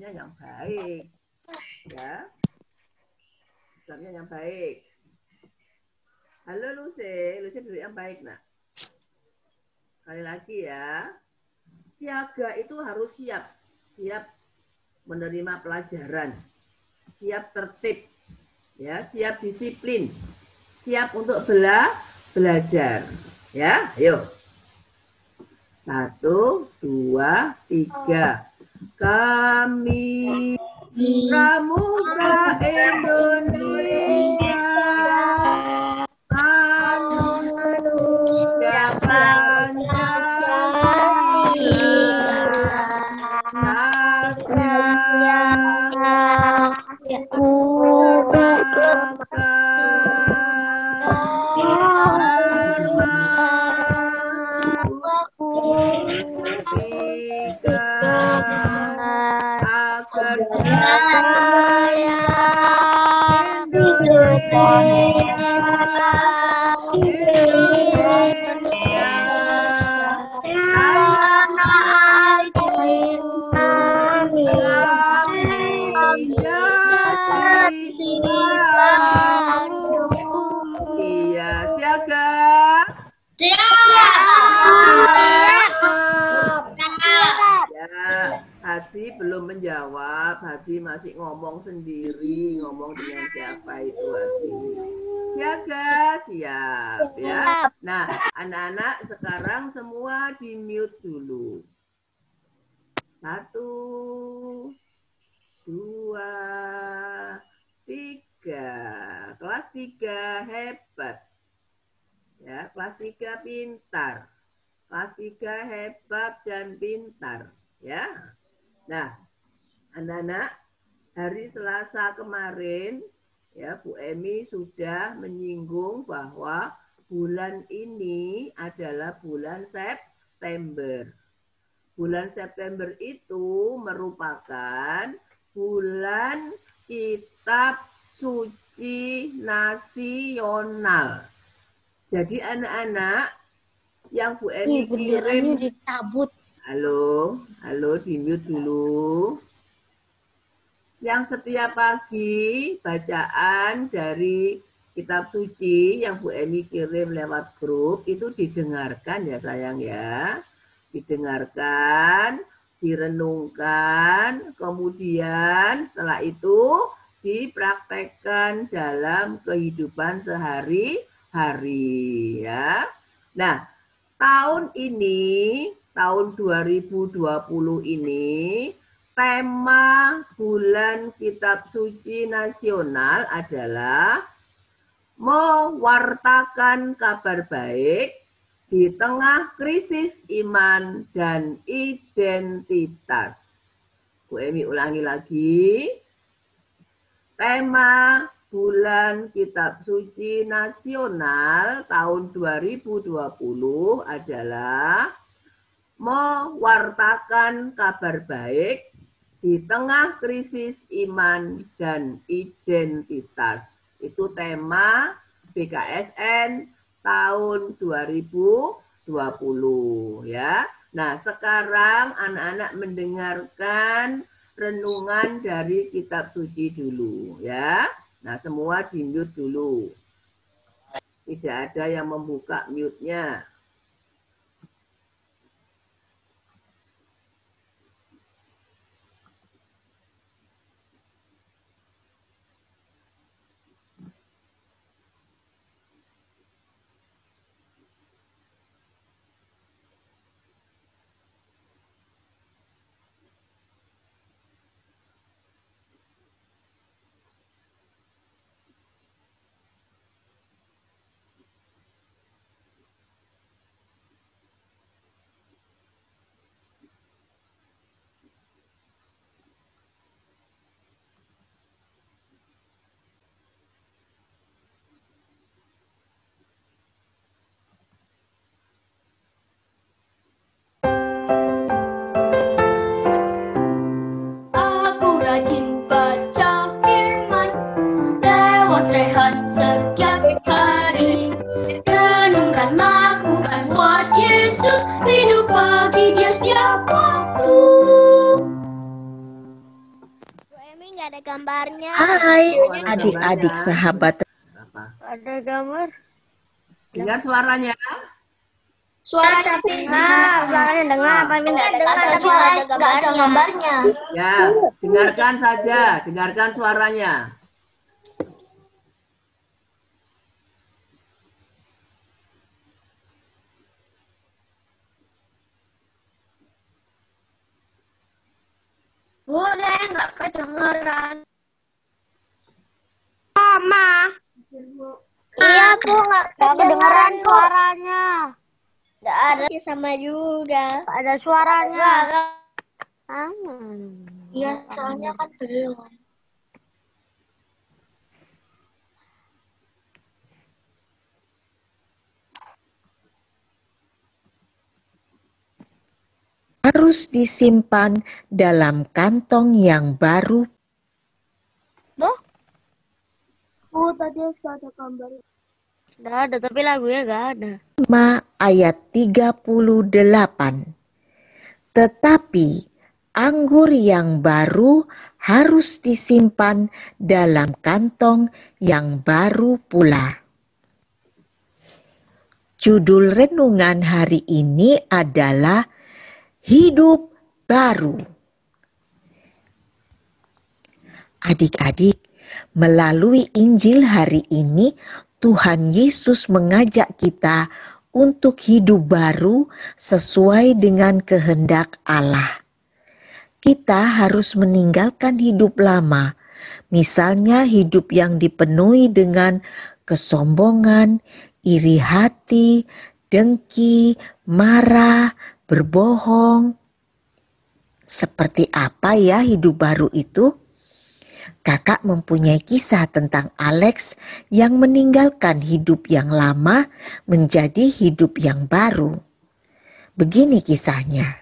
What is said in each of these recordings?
ucapnya yang baik. Ya. Ucapnya yang baik. Halo Lucy, Lucy duduk yang baik, nak. Sekali lagi ya. Siaga itu harus siap. Siap menerima pelajaran. Siap tertib. Ya, siap disiplin. Siap untuk belajar. Ya, ayo. 1, 2, 3. Kami Pramuka Indonesia Anugerah Iya, siaga. Ya, Hadi belum menjawab. Hadi masih ngomong sendiri, ngomong dengan siapa itu Hadi. Siaga, siap ya. Nah, anak-anak sekarang semua di mute dulu. 1, 2, 3. Kelas 3 hebat. Ya, kelas 3 pintar. Kelas 3 hebat dan pintar. Ya. Nah, anak-anak, hari Selasa kemarin ya Bu Emi sudah menyinggung bahwa bulan ini adalah bulan September. Bulan September itu merupakan bulan kitab suci nasional. Jadi anak-anak yang Bu Emi kirim dicabut. Halo, di mute dulu. Yang setiap pagi bacaan dari kitab suci yang Bu Emi kirim lewat grup itu didengarkan ya sayang ya. Didengarkan, direnungkan, kemudian setelah itu dipraktekkan dalam kehidupan sehari-hari ya. Nah, tahun ini, tahun 2020 ini, tema bulan kitab suci nasional adalah mewartakan kabar baik di tengah krisis iman dan identitas. Bu Emi ulangi lagi. Tema bulan kitab suci nasional tahun 2020 adalah mewartakan kabar baik di tengah krisis iman dan identitas. Itu tema BKSN tahun 2020 ya. Nah, sekarang anak-anak mendengarkan renungan dari kitab suci dulu ya. Nah, semua di-mute dulu. Tidak ada yang membuka mute-nya. Ada gambarnya. Hai ada adik-adik gambarnya. sahabat. Apa? Ada gambar. Dengar suaranya? Suara tapi Suaranya dengar, tapi tidak ada suara gambarnya. Ya, dengarkan saja, dengarkan suaranya. Boleh nggak kedengeran? Sama. Iya, Bu, nggak Kedengeran suaranya. Nggak ada sama juga. Ada suaranya. Suara. Aman. Iya, soalnya kan belum. Harus disimpan dalam kantong yang baru. Bu, tadi ada gambar. Nggak ada, tapi lagunya nggak ada. 5 ayat 38. Tetapi anggur yang baru harus disimpan dalam kantong yang baru pula. Judul renungan hari ini adalah Hidup Baru. Adik-adik, melalui Injil hari ini, Tuhan Yesus mengajak kita untuk hidup baru sesuai dengan kehendak Allah. Kita harus meninggalkan hidup lama, misalnya hidup yang dipenuhi dengan kesombongan, iri hati, dengki, marah, berbohong. Seperti apa ya hidup baru itu? Kakak mempunyai kisah tentang Alex yang meninggalkan hidup yang lama menjadi hidup yang baru. Begini kisahnya.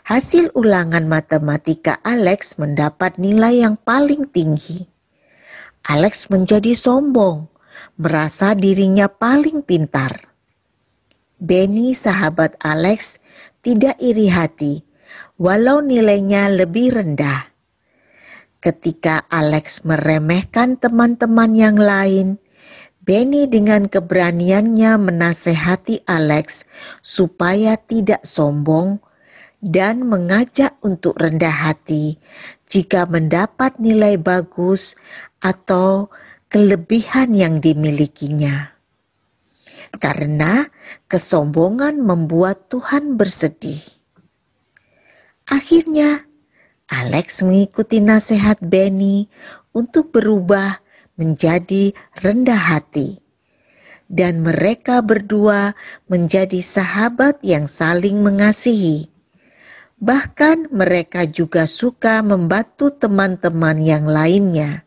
Hasil ulangan matematika Alex mendapat nilai yang paling tinggi. Alex menjadi sombong, merasa dirinya paling pintar. Benny, sahabat Alex, tidak iri hati, walau nilainya lebih rendah. Ketika Alex meremehkan teman-teman yang lain, Benny dengan keberaniannya menasehati Alex supaya tidak sombong dan mengajak untuk rendah hati jika mendapat nilai bagus atau kelebihan yang dimilikinya. Karena kesombongan membuat Tuhan bersedih. Akhirnya, Alex mengikuti nasihat Benny untuk berubah menjadi rendah hati. Dan mereka berdua menjadi sahabat yang saling mengasihi. Bahkan mereka juga suka membantu teman-teman yang lainnya.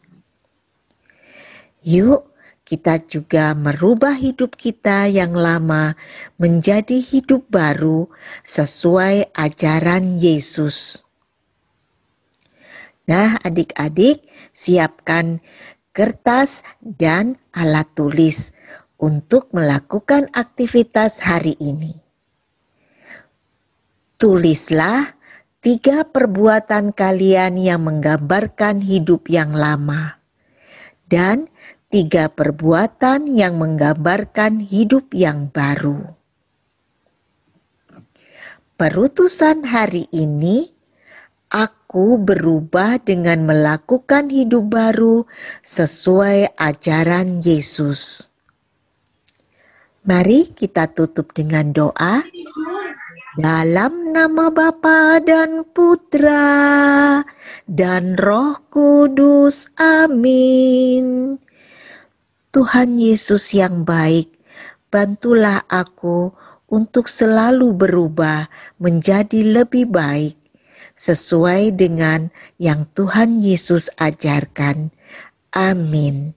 Yuk, kita juga merubah hidup kita yang lama menjadi hidup baru sesuai ajaran Yesus. Nah, adik-adik, siapkan kertas dan alat tulis untuk melakukan aktivitas hari ini. Tulislah 3 perbuatan kalian yang menggambarkan hidup yang lama dan 3 perbuatan yang menggambarkan hidup yang baru. Perutusan hari ini, aku berubah dengan melakukan hidup baru sesuai ajaran Yesus. Mari kita tutup dengan doa. Dalam nama Bapa dan Putra dan Roh Kudus. Amin. Tuhan Yesus yang baik, bantulah aku untuk selalu berubah menjadi lebih baik sesuai dengan yang Tuhan Yesus ajarkan. Amin.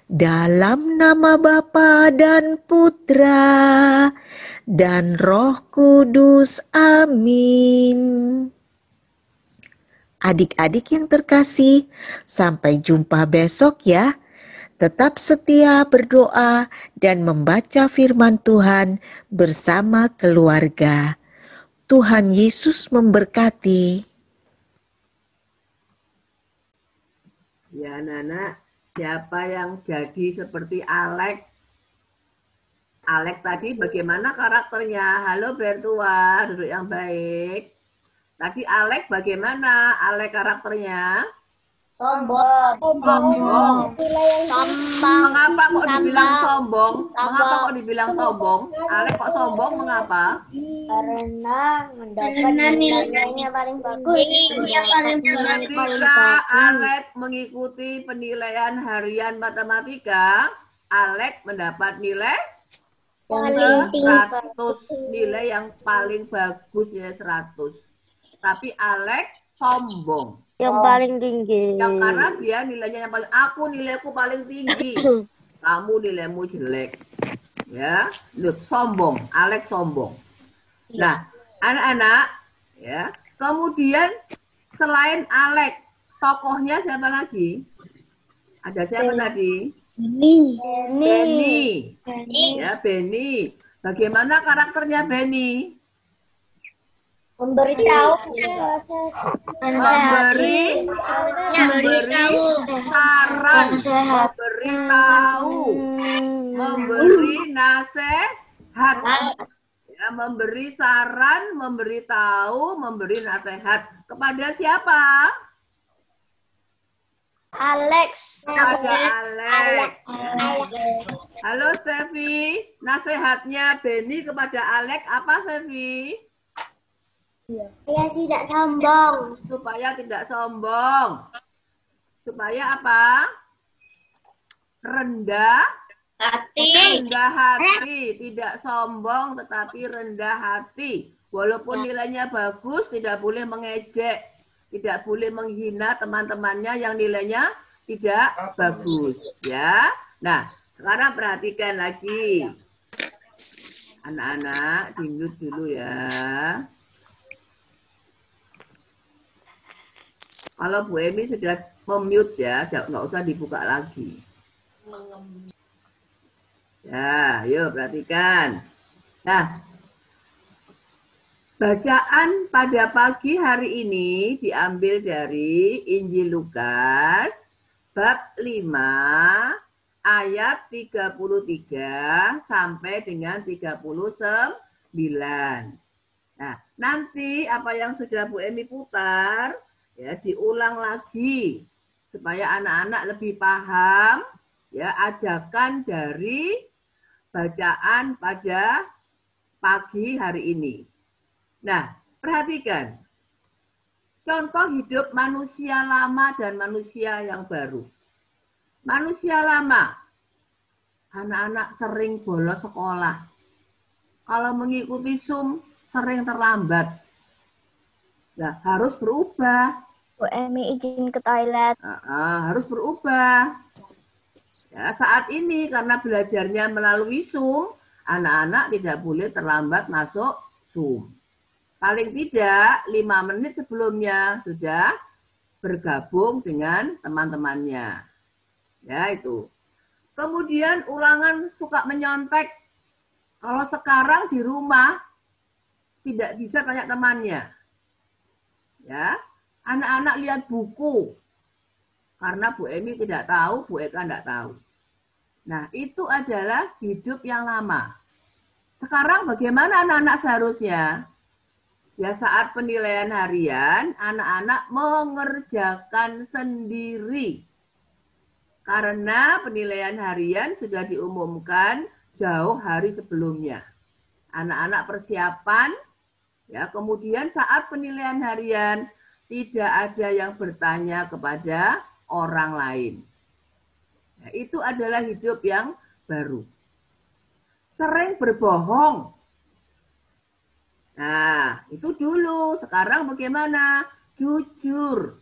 Dalam nama Bapa dan Putra dan Roh Kudus. Amin. Adik-adik yang terkasih, sampai jumpa besok ya. Tetap setia berdoa dan membaca firman Tuhan bersama keluarga. Tuhan Yesus memberkati. Ya, anak-anak, siapa yang jadi seperti Alex? Alex tadi bagaimana karakternya? Halo Bertua, duduk yang baik. Tadi Alex bagaimana? Alex karakternya? Sombong. Sombong. Sombong. Mengapa kok dibilang sombong? Mengapa kok dibilang sombong? Alex kok sombong? Mengapa? Karena mendapat nilainya paling bagus. Ketika Alex mengikuti penilaian harian matematika, Alex mendapat nilai Paling tinggi. 100, nilai yang paling bagus nilai 100. Tapi Alex sombong. Yang paling tinggi. Yang karena dia nilainya yang paling, aku nilaiku paling tinggi. Kamu nilaimu jelek. Ya, look, sombong. Alex sombong. Nah, anak-anak, ya. Kemudian selain Alex, tokohnya siapa lagi? Ada siapa tadi? Benny. Ya, Benny. Bagaimana karakternya Benny? Memberitahu. Memberi saran, memberi tahu, memberi nasihat. Ya, memberi saran, memberi tahu, memberi nasihat. Kepada siapa? Alex. Kepada Alex. Halo Stevi, nasihatnya Benny kepada Alex apa Stevi? Saya tidak sombong. Supaya tidak sombong. Supaya apa? Rendah hati. Tidak sombong tetapi rendah hati. Walaupun nilainya bagus, tidak boleh mengejek. Tidak boleh menghina teman-temannya yang nilainya tidak bagus. Ya. Nah, sekarang perhatikan lagi. Anak-anak, di-mute dulu ya. Kalau Bu Emi sudah mute ya, nggak usah dibuka lagi. Ya, yuk perhatikan. Nah, bacaan pada pagi hari ini diambil dari Injil Lukas, bab 5, ayat 33 sampai dengan 39. Nah, nanti apa yang sudah Bu Emi putar, ya diulang lagi supaya anak-anak lebih paham ya ajakan dari bacaan pada pagi hari ini. Nah, perhatikan contoh hidup manusia lama dan manusia yang baru. Manusia lama, anak-anak sering bolos sekolah. Kalau mengikuti Zoom sering terlambat. Nah, harus berubah. Bu Emi izin ke toilet. Harus berubah. Ya, saat ini karena belajarnya melalui Zoom, anak-anak tidak boleh terlambat masuk Zoom. Paling tidak 5 menit sebelumnya sudah bergabung dengan teman-temannya. Ya, itu. Kemudian ulangan suka menyontek. Kalau sekarang di rumah tidak bisa tanya temannya. Ya, anak-anak lihat buku. Karena Bu Emi tidak tahu, Bu Eka tidak tahu. Nah, itu adalah hidup yang lama. Sekarang bagaimana anak-anak seharusnya? Ya, saat penilaian harian, anak-anak mengerjakan sendiri. Karena penilaian harian sudah diumumkan jauh hari sebelumnya. Anak-anak persiapan. Ya, kemudian saat penilaian harian tidak ada yang bertanya kepada orang lain. Ya, itu adalah hidup yang baru. Sering berbohong. Nah, itu dulu. Sekarang bagaimana? Jujur.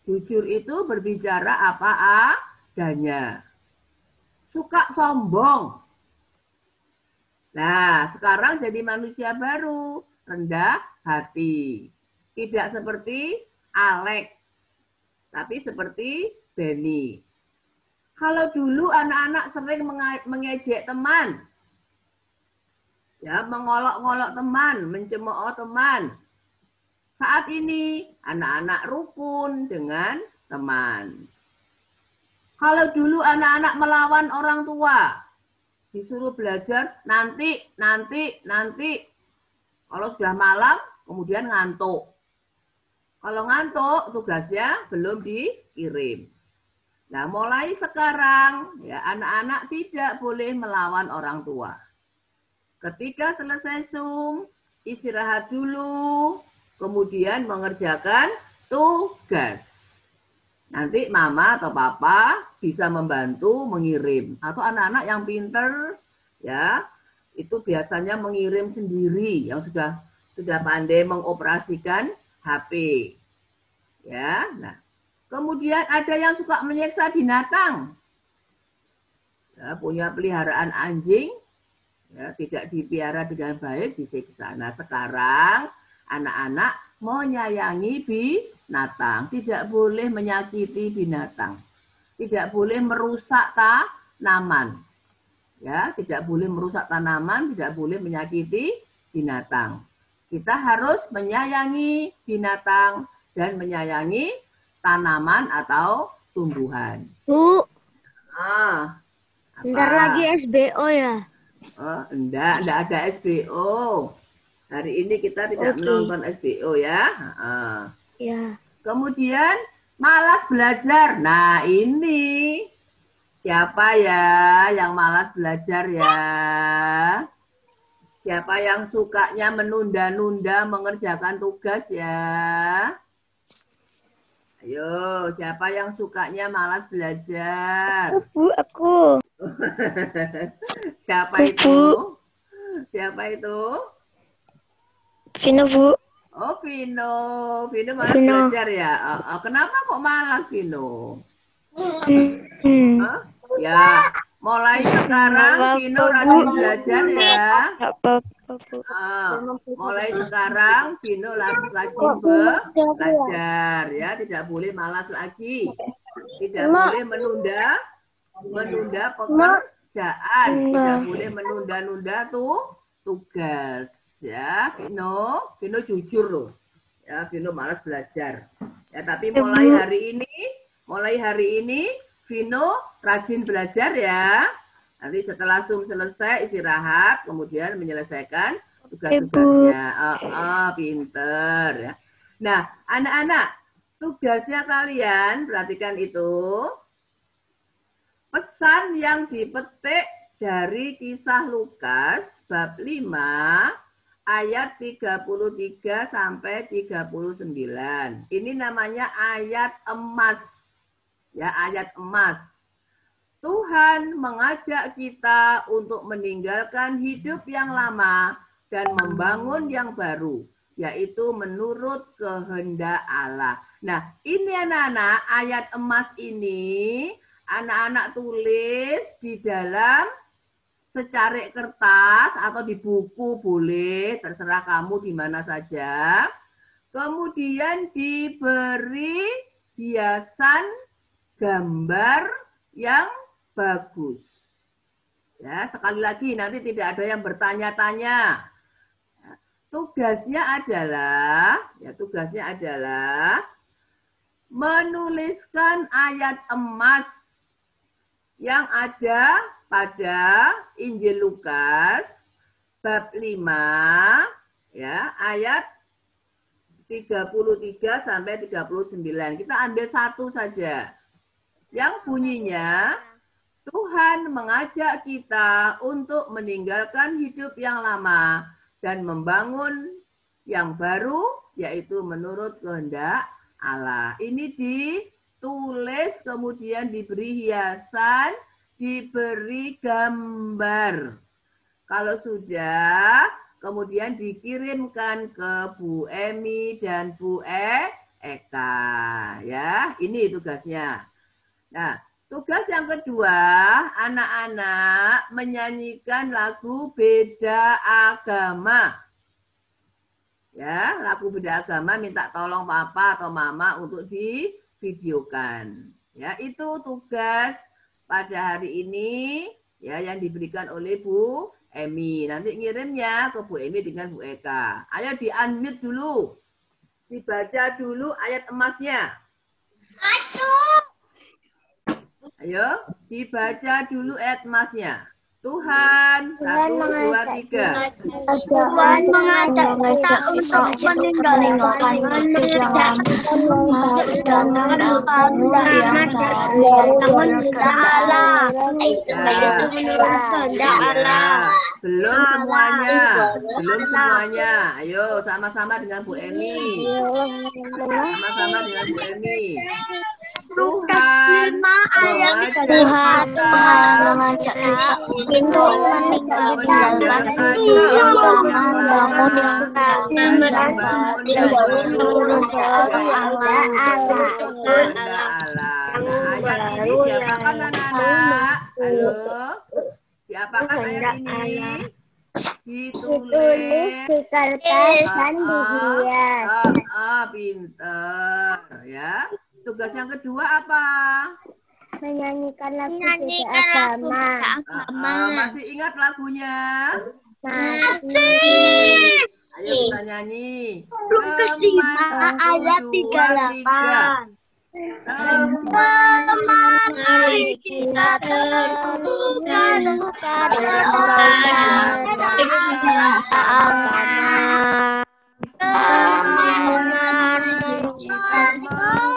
Jujur itu berbicara apa adanya. Suka sombong. Nah, sekarang jadi manusia baru. Rendah hati. Tidak seperti Alex, tapi seperti Benny. Kalau dulu anak-anak sering mengejek teman, ya, mengolok-ngolok teman, mencemooh teman. Saat ini anak-anak rukun dengan teman. Kalau dulu anak-anak melawan orang tua, disuruh belajar nanti. Kalau sudah malam, kemudian ngantuk. Kalau ngantuk, tugasnya belum dikirim. Nah, mulai sekarang, ya anak-anak tidak boleh melawan orang tua. Ketika selesai Zoom, istirahat dulu, kemudian mengerjakan tugas. Nanti mama atau papa bisa membantu mengirim. Atau anak-anak yang pinter, ya itu biasanya mengirim sendiri, yang sudah pandai mengoperasikan HP. Ya, nah. Kemudian ada yang suka menyiksa binatang. Ya, punya peliharaan anjing, ya, tidak dipelihara dengan baik, disiksa. Nah, sekarang anak-anak menyayangi binatang, tidak boleh menyakiti binatang. Tidak boleh merusak tanaman. Ya, tidak boleh merusak tanaman, tidak boleh menyakiti binatang. Kita harus menyayangi binatang dan menyayangi tanaman atau tumbuhan. Bu, Apa? bentar lagi SBO ya? Oh, enggak ada SBO. Hari ini kita tidak menonton SBO ya. Ya. Kemudian malas belajar. Nah, ini siapa ya yang malas belajar ya? Siapa yang sukanya menunda-nunda mengerjakan tugas ya? Ayo, siapa yang sukanya malas belajar? Bu, aku. Siapa itu? Siapa itu? Vino, Bu. Oh, Vino. Vino malas belajar ya? Kenapa kok malas, Vino? Hah? Ya, mulai sekarang Vino rajin belajar ya. Mulai sekarang Vino rajin belajar ya, tidak boleh malas lagi. Tidak boleh menunda pekerjaan, tidak boleh menunda-nunda tugas ya. Vino jujur loh. Ya, Vino malas belajar. Ya, tapi mulai hari ini Vino rajin belajar ya. Nanti setelah Zoom selesai istirahat, kemudian menyelesaikan tugas-tugasnya. Pinter ya. Nah, anak-anak, tugasnya kalian perhatikan itu. Pesan yang dipetik dari kisah Lukas bab 5 ayat 33 sampai 39. Ini namanya ayat emas. Ya, ayat emas. Tuhan mengajak kita untuk meninggalkan hidup yang lama dan membangun yang baru, yaitu menurut kehendak Allah. Nah, ini anak-anak, ayat emas ini anak-anak tulis di dalam secarik kertas atau di buku boleh, terserah kamu di mana saja. Kemudian diberi hiasan gambar yang bagus. Ya, sekali lagi nanti tidak ada yang bertanya-tanya. Tugasnya adalah menuliskan ayat emas yang ada pada Injil Lukas bab 5 ya, ayat 33 sampai 39. Kita ambil satu saja. Yang bunyinya, Tuhan mengajak kita untuk meninggalkan hidup yang lama dan membangun yang baru, yaitu menurut kehendak Allah. Ini ditulis, kemudian diberi hiasan, diberi gambar. Kalau sudah, kemudian dikirimkan ke Bu Emi dan Bu Eka. Ya, ini tugasnya. Nah, tugas yang kedua, anak-anak menyanyikan lagu beda agama. Ya, lagu beda agama minta tolong papa atau mama untuk divideokan. Ya, itu tugas pada hari ini ya yang diberikan oleh Bu Emi. Nanti ngirimnya ke Bu Emi dengan Bu Eka. Ayo di-unmute dulu. Dibaca dulu ayat emasnya. Ayo Ayo, dibaca dulu ayat Masnya. Tuhan, 1, 2, 3. Tuhan mengajak kita untuk meninggalkan hidup yang lama dengan namun tidak Allah. Belum semuanya. Ayo, sama-sama dengan Bu Emi. Sama-sama dengan Bu Emi. Tuhan mengajak kita untuk meninggalkan hidup yang lama dan membangun Allah. Ayat ini diapakan anak-anak? Halo? Diapakan ayat ini? Ditulis di kertas dan dihias. Pinter ya. Tugas yang kedua apa? Menyanyikan lagu agama. Masih ingat lagunya? Masih. Ayo kita nyanyi. Lukas 5 ayat 38. Mari kita teruskan agama.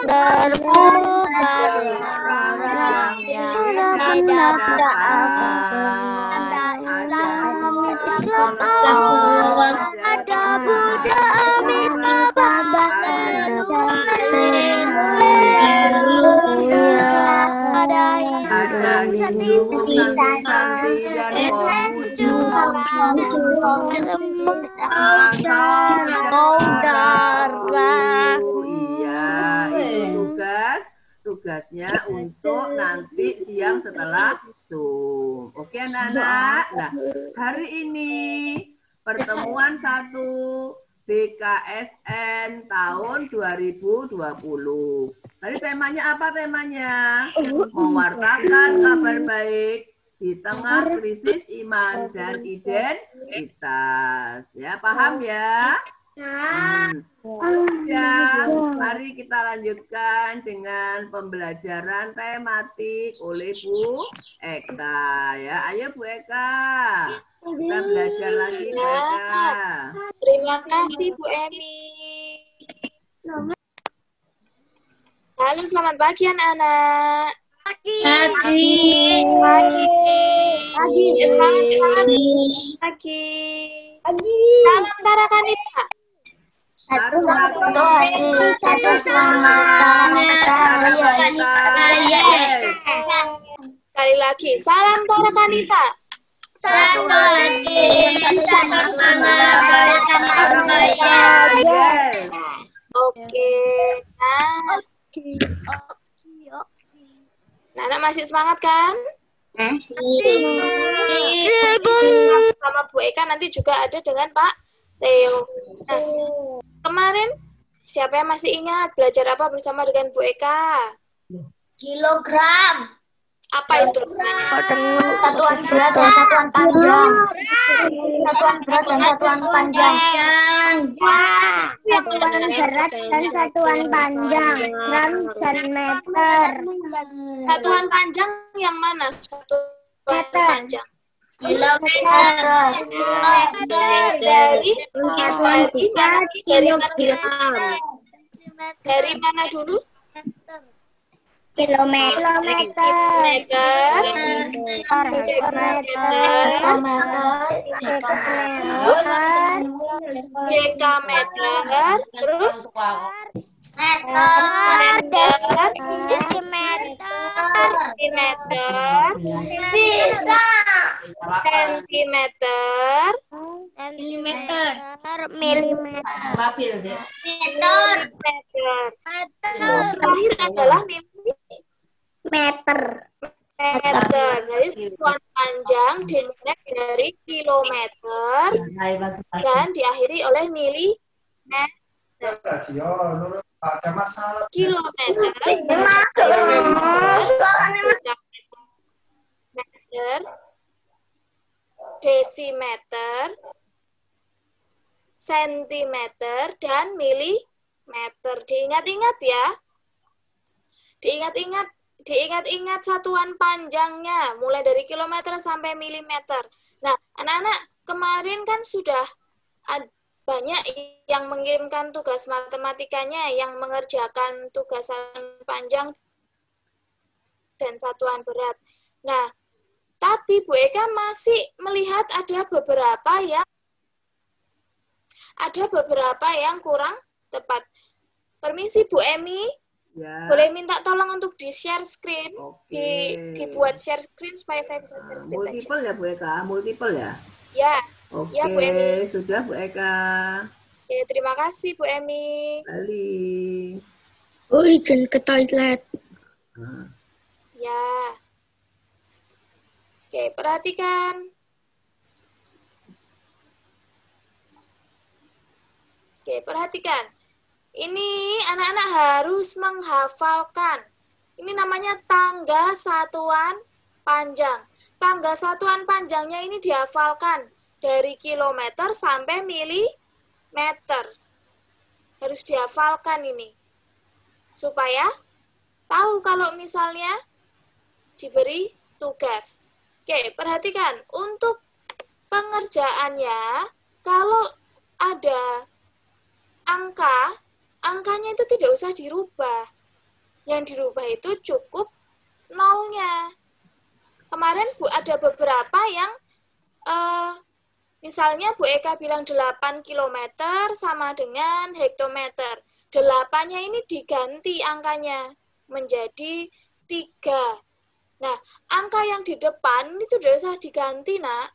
Terbuka orang yang tidak Islam awal ada Buddha Amitabha ada Hindu Santi dan tugasnya untuk nanti siang setelah Zoom. Oke anak-anak. Nah, hari ini pertemuan 1 BKSN tahun 2020. Tadi temanya apa temanya? Mewartakan kabar baik di tengah krisis iman dan identitas. Ya, paham ya? Ya, mari kita lanjutkan dengan pembelajaran tematik oleh Bu Eka. Ya, ayo Bu Eka. Kita belajar lagi Bu Eka. Terima kasih Bu Emi. Halo, selamat pagi anak-anak. Pagi. Salam Tarakanita. Satu hati, satu semangat. Sekali lagi, salam Tarakanita. Satu hati, satu semangat. Oke. Nah, anak masih semangat kan? Sama Bu Eka nanti juga ada dengan Pak Theo. Nah, kemarin siapa yang masih ingat belajar apa bersama dengan Bu Eka? Kilogram. Apa itu? Satuan berat dan satuan panjang. Satuan berat dan satuan panjang. Satuan berat dan satuan panjang. Gram dan meter. Satuan panjang yang mana? Satuan panjang. Kilometer. Dari mana dulu? Kilometer. Dekameter. Terus sentimeter, milimeter, terakhir adalah Meter. meter. Jadi satuan panjang dimulai dari kilometer dan diakhiri oleh milimeter. Kilometer, meter, desimeter, sentimeter, dan milimeter. Diingat-ingat ya. Diingat-ingat diingat-ingat satuan panjangnya, mulai dari kilometer sampai milimeter. Nah, anak-anak, kemarin kan sudah banyak yang mengirimkan tugas matematikanya, yang mengerjakan tugas panjang dan satuan berat. Nah, tapi Bu Eka masih melihat ada beberapa yang kurang tepat. Permisi Bu Emi, Ya. boleh minta tolong untuk di-share screen, Oke. dibuat share screen supaya saya bisa share screen saja. Multiple ya Bu Eka, multiple ya. Ya, Oke, ya Bu Emi. sudah Bu Eka. Oke, terima kasih Bu Emi. Balik. Oh, izin ke toilet. Nah. Ya. Oke, perhatikan. Oke, perhatikan. Ini anak-anak harus menghafalkan. Ini namanya tangga satuan panjang. Tangga satuan panjangnya ini dihafalkan dari kilometer sampai milimeter. Harus dihafalkan ini. Supaya tahu kalau misalnya diberi tugas. Oke, perhatikan. Untuk pengerjaannya, kalau ada angkanya itu tidak usah dirubah. Yang dirubah itu cukup nolnya. Kemarin Bu ada beberapa yang misalnya Bu Eka bilang 8 km sama dengan hektometer. 8-nya ini diganti angkanya menjadi 3. Nah, angka yang di depan ini tidak usah diganti, Nak.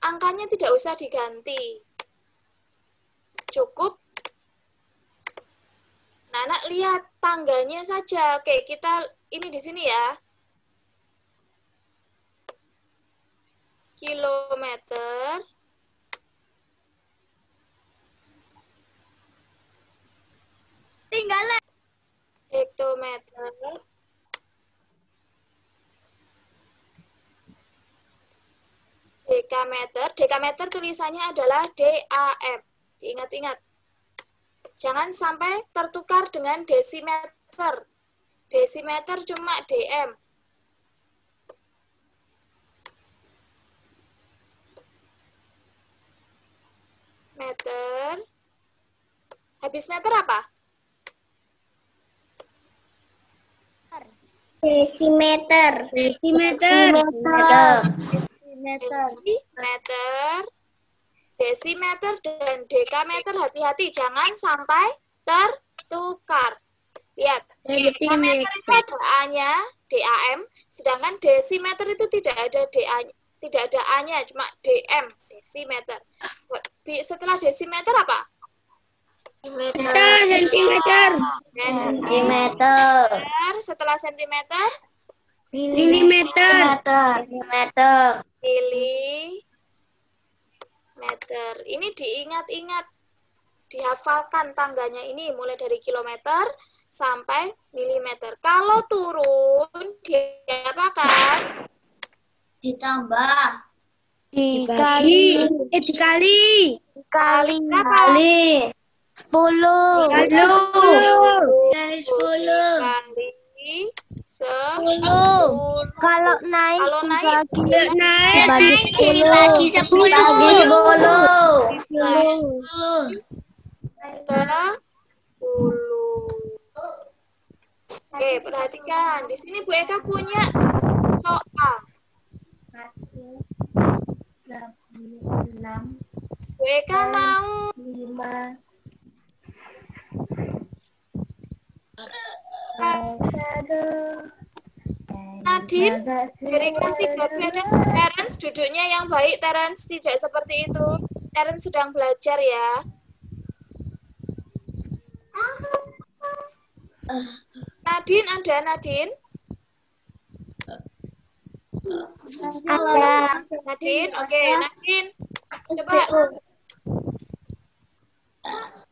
Angkanya tidak usah diganti. Cukup. Nah, Nak lihat tangganya saja. Oke, kita ini di sini ya. Kilometer. Tinggal Hektometer. Dekameter. Dekameter tulisannya adalah DAM. Diingat-ingat. Jangan sampai tertukar dengan desimeter. Desimeter cuma DM. Meter. Habis meter apa? desimeter. Desimeter dan dekameter, hati-hati jangan sampai tertukar. Lihat, dekameter itu ada A-nya, DAM, sedangkan desimeter itu tidak ada A-nya, cuma DM, desimeter. Setelah desimeter apa? Sentimeter. Setelah sentimeter? Milimeter. Milimeter. Ini diingat-ingat. Dihafalkan tangganya ini mulai dari kilometer sampai milimeter. Kalau turun, diapakan? Ditambah. Dikali. Dikali. Berapa? 10. Kali 10. Kalau naik Kalau naik dibagi 10. Dibagi 10. Oke, perhatikan. Di sini Bu Eka punya soal. Bu Eka mau Nadine, dari kelas 3B ada Terence, duduknya yang baik. Terence tidak seperti itu. Terence sedang belajar ya. Nadine, ada Nadine? Ada. Nadine, oke. Nadine, coba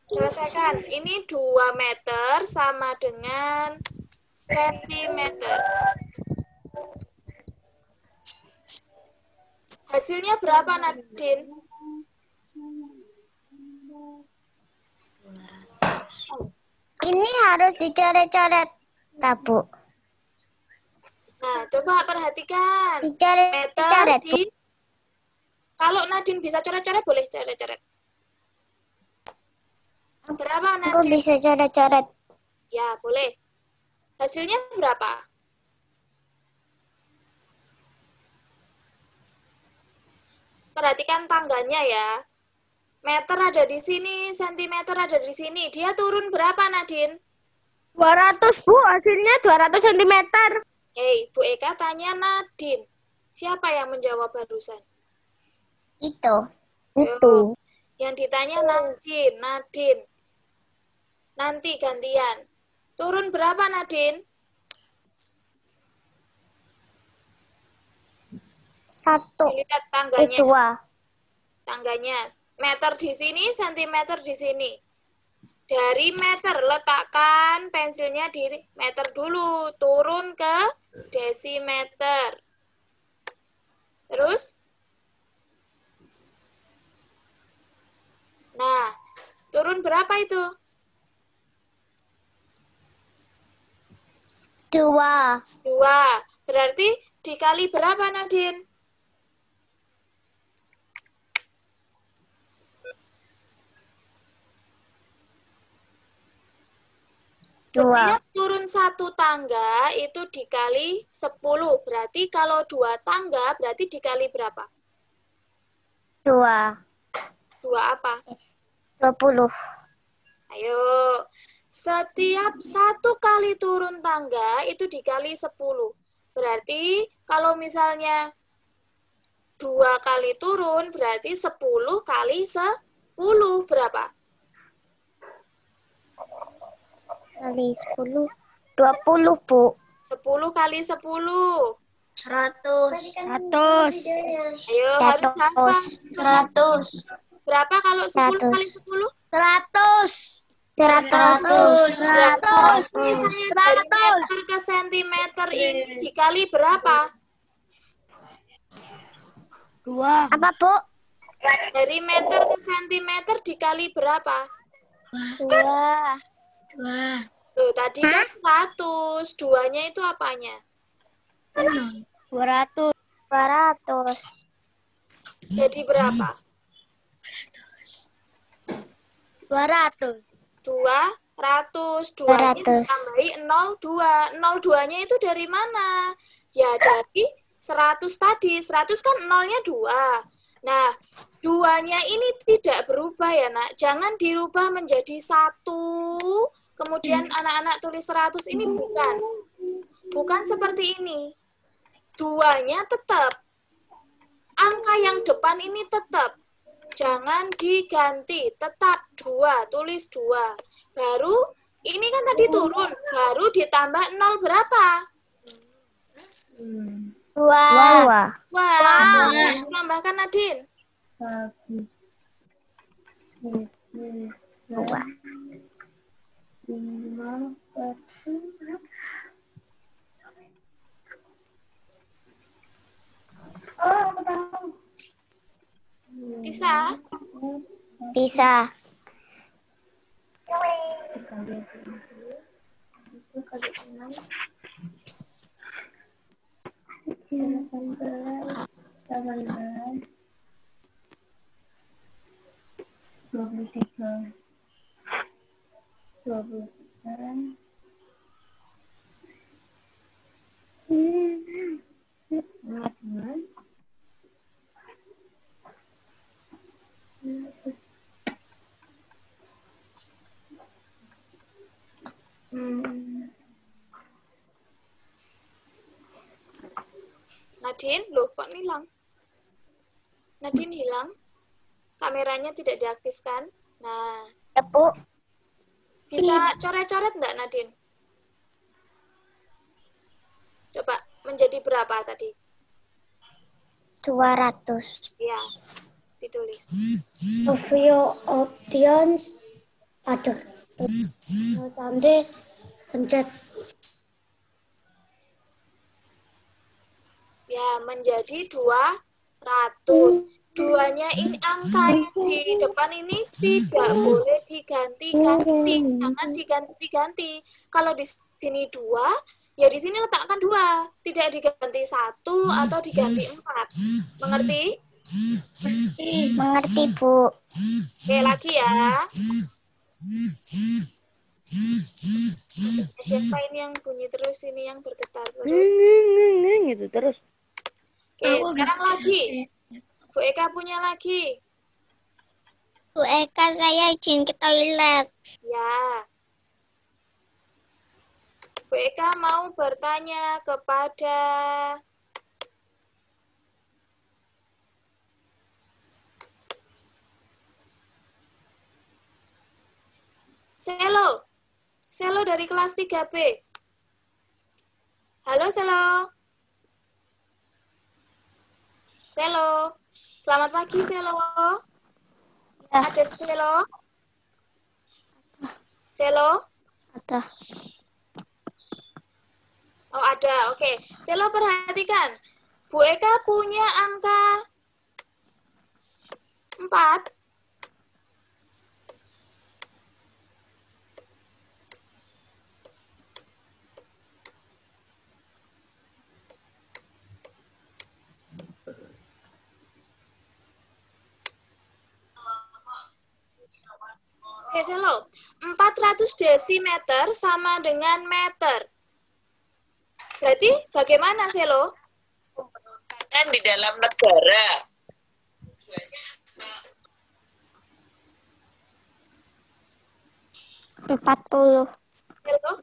selesaikan. Ini 2 meter sama dengan sentimeter. Hasilnya berapa, Nadine? Ini harus dicoret-coret, Bu. Nah, coba perhatikan. Dicoret. Meter di... Kalau Nadine bisa coret-coret, boleh coret-coret. Berapa Aku Nadine? bisa coret-coret. Ya, boleh. Hasilnya berapa? Perhatikan tangganya ya. Meter ada di sini, sentimeter ada di sini. Dia turun berapa, Nadine? 200, Bu. Hasilnya 200 cm. Hei, Bu Eka tanya Nadine. Siapa yang menjawab barusan? Itu. Yo, yang ditanya Nadine. Nadine. Nanti gantian. Turun berapa, Nadine? 1. Lihat tangganya. 2. Tangganya. Meter di sini, sentimeter di sini. Dari meter, letakkan pensilnya di meter dulu. Turun ke desimeter. Terus? Nah, turun berapa itu? 2. 2. Berarti dikali berapa, Nadine? Setiap turun 1 tangga itu dikali 10. Berarti kalau 2 tangga berarti dikali berapa? 2. 2 apa? 20. Ayo. Setiap 1 kali turun tangga itu dikali 10. Berarti kalau misalnya 2 kali turun berarti 10 kali 10 berapa? Kali 10. 20, Bu. 10 kali 10. 100. Ayo, harus hafal. 100. Berapa kalau 10 kali 10? 100. Misalnya dari meter ke sentimeter ini dikali berapa? Apa, Bu? Dari meter ke sentimeter dikali berapa? 2. Loh, tadi kan 100. 2-nya itu apanya? 200. Jadi berapa? 200. 200. 2-nya ditambahi 02. 02-nya itu dari mana? Ya, dari 100 tadi. 100 kan 0-nya 2. Nah, 2-nya ini tidak berubah ya, Nak. Jangan dirubah menjadi 1. Kemudian anak-anak tulis 100 ini bukan. Bukan seperti ini. 2-nya tetap. Angka yang depan ini tetap. Jangan diganti. Tetap 2. Tulis 2. Baru, ini kan tadi turun. Baru ditambah 0 berapa? 2. Wah, tambahkan Nadine. 2. Bisa? Bisa. Nadine, loh kok hilang? Nadine hilang? Kameranya tidak diaktifkan. Nah, Ya, Bu. bisa coret-coret enggak Nadine? Coba, menjadi berapa tadi? 200. Ya, ditulis. Of your audience ada sampai pencet. Ya, menjadi 200. 2-nya ini angka di depan ini tidak boleh diganti-ganti. Jangan diganti-ganti. Kalau di sini 2, ya di sini letakkan 2, tidak diganti 1 atau diganti 4. Mengerti? Mengerti, Bu. Oke, lagi ya. Siapa ini yang bunyi terus, ini yang bergetar terus? Gitu terus. Oke, sekarang lagi. Bu Eka punya lagi. Bu Eka, saya izin ke toilet. Ya. Bu Eka mau bertanya kepada Selo. Selo dari kelas 3B. Halo, Selo. Selo. Selamat pagi, Selo. Ya. Ada Selo? Selo? Ada. Oh, ada. Oke. Selo, perhatikan. Bu Eka punya angka 4. Oke, Selo. 400 desimeter sama dengan meter. Berarti bagaimana, Selo? Kan di dalam negara. 40. Selo?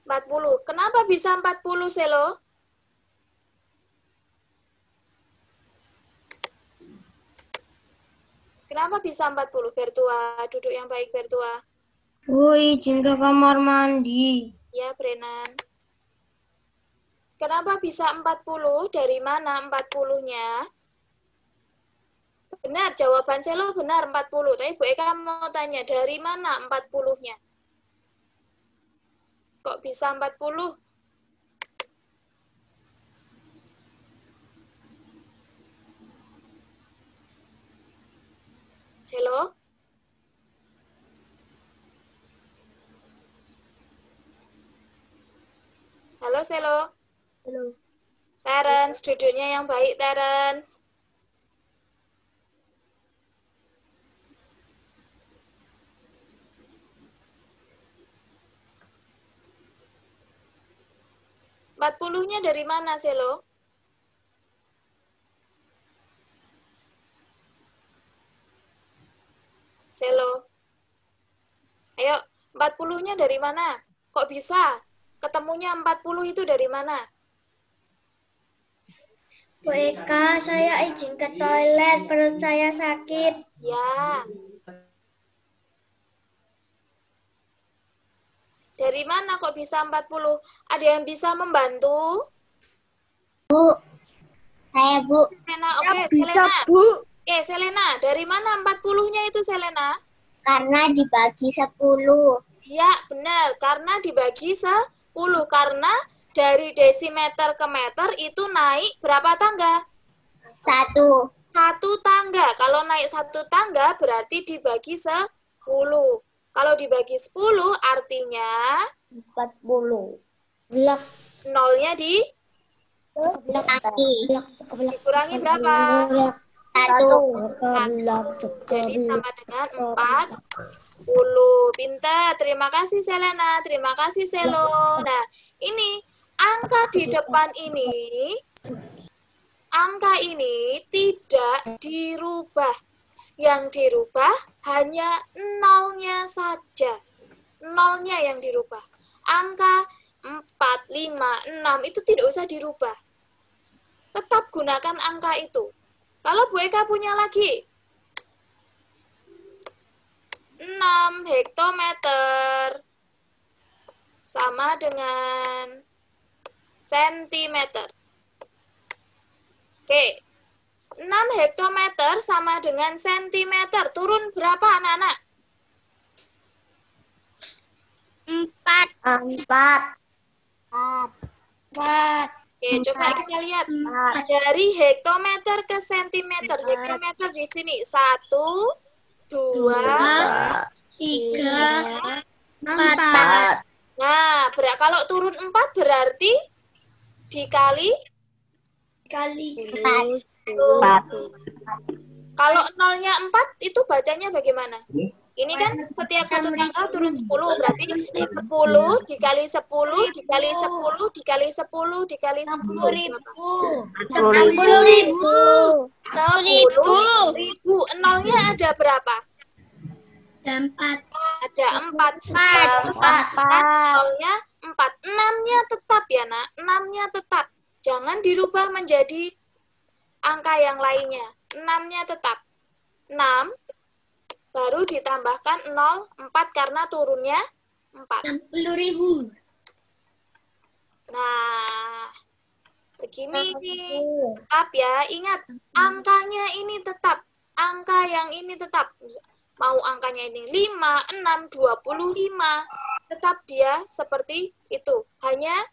40. Kenapa bisa 40, Selo? Kenapa bisa 40? Bertua, duduk yang baik, Bertua. Bu, izin ke kamar mandi. Ya, Brenan. Kenapa bisa 40? Dari mana 40-nya? Benar, jawaban Selo benar 40. Tapi Bu Eka mau tanya, dari mana 40-nya? Kok bisa 40? Selo? Halo, Selo? Halo. Terence, duduknya yang baik, Terence. Empat puluhnya dari mana, Selo? Selo. Ayo, 40-nya dari mana? Kok bisa? Ketemunya 40 itu dari mana? Bu Eka, saya izin ke toilet, perut saya sakit. Ya. Dari mana kok bisa 40? Ada yang bisa membantu? Bu, saya Bu. Selena, oke, Selena. Bu. Oke, Selena, dari mana 40-nya itu, Selena? Karena dibagi 10. Ya, benar. Karena dibagi 10. Karena dari desimeter ke meter itu naik berapa tangga? 1. 1 tangga. Kalau naik 1 tangga berarti dibagi 10. Kalau dibagi 10 artinya 40. Belak. nolnya dikurangi berapa? 1. Jadi sama dengan 40. Pintar. Terima kasih, Selena. Terima kasih, Selo. Nah, ini angka di depan ini, angka ini tidak dirubah. Yang dirubah hanya nolnya saja. Nolnya yang dirubah. Angka 4, 5, 6 itu tidak usah dirubah. Tetap gunakan angka itu. Kalau Bu Eka punya lagi 6 hektometer sama dengan sentimeter. Oke. 6 hektometer sama dengan sentimeter. Turun berapa, anak-anak? 4. Oke, coba kita lihat. Dari hektometer ke sentimeter. Hektometer di sini. 1, 2, 3, 4. Nah, kalau turun 4 berarti dikali? Kali 4. Kalau nolnya 4 itu bacanya bagaimana? Ini kan setiap satu tangga turun 10, berarti 10 dikali 10 dikali 10 dikali 10 dikali 10. 60.000. 10.000. Nolnya ada berapa? Dan 4. Ada 4. Nolnya 4. 6-nya tetap ya, Nak. 6-nya tetap. Jangan dirubah menjadi angka yang lainnya. 6-nya tetap. 6 baru ditambahkan 0, 4 karena turunnya 4. 60.000. Nah, begini nih. Tetap ya, ingat angkanya ini tetap. Angka yang ini tetap. Mau angkanya ini 5, 6, 25. Tetap dia seperti itu. Hanya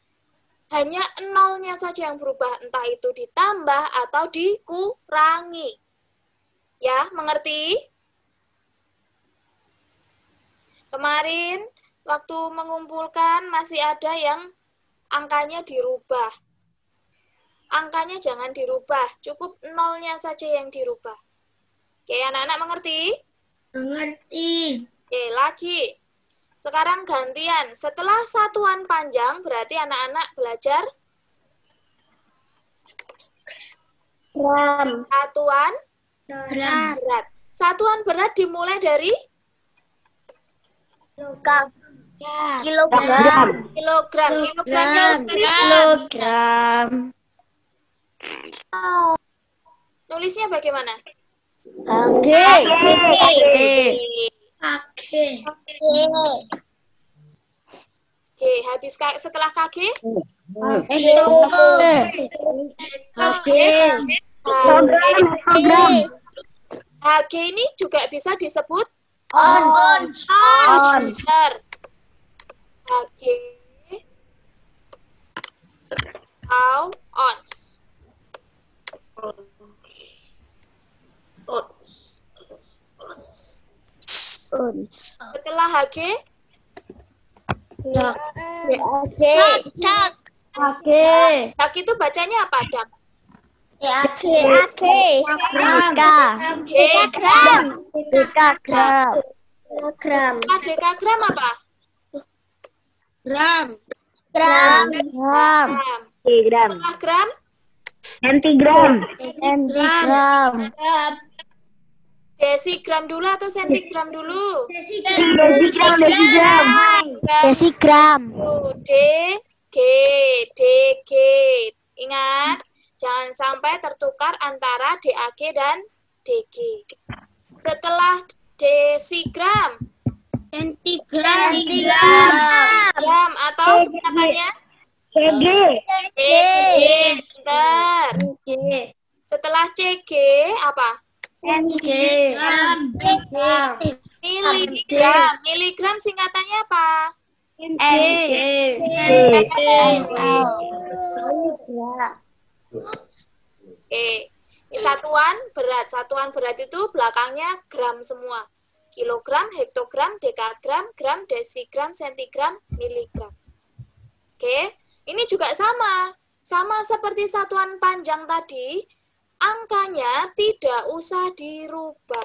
nolnya saja yang berubah. Entah itu ditambah atau dikurangi. Ya, mengerti? Kemarin waktu mengumpulkan masih ada yang angkanya dirubah. Angkanya jangan dirubah, cukup nolnya saja yang dirubah. Oke, anak-anak mengerti? Mengerti. Oke, lagi. Sekarang gantian. Setelah satuan panjang, berarti anak-anak belajar Gram. satuan Gram. berat. Satuan berat dimulai dari Kilogram. kilogram. Kilogram. Nulisnya bagaimana? KG. Oke. Oke, habis setelah KG, HG ini juga bisa disebut Ons. benar. HG atau ons. Setelah HG, dak itu bacanya apa, dak? Dekagram apa? Gram. Setelah gram, desigram dulu atau sentigram dulu? Desigram. D, G, DG. Ingat, jangan sampai tertukar antara DAG dan DG. Setelah desigram, gram atau singkatannya? CG. Benar. Setelah CG apa? Miligram. Miligram singkatannya apa? Oke. Ini satuan berat. Satuan berat itu belakangnya gram semua. Kilogram, hektogram, dekagram, gram, desigram, sentigram, miligram. Oke. Ini juga sama. Sama seperti satuan panjang tadi, angkanya tidak usah dirubah.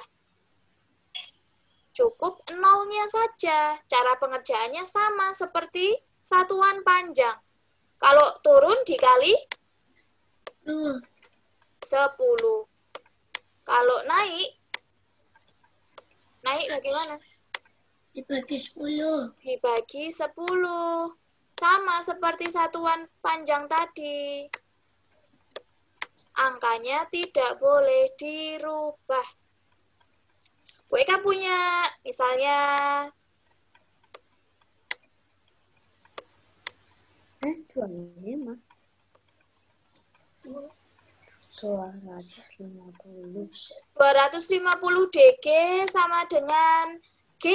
Cukup nolnya saja. Cara pengerjaannya sama seperti satuan panjang. Kalau turun dikali 10. Kalau naik bagaimana? Dibagi 10. Dibagi 10. Sama seperti satuan panjang tadi. Angkanya tidak boleh dirubah. Bu Eka punya misalnya Suara 250 DG sama dengan G.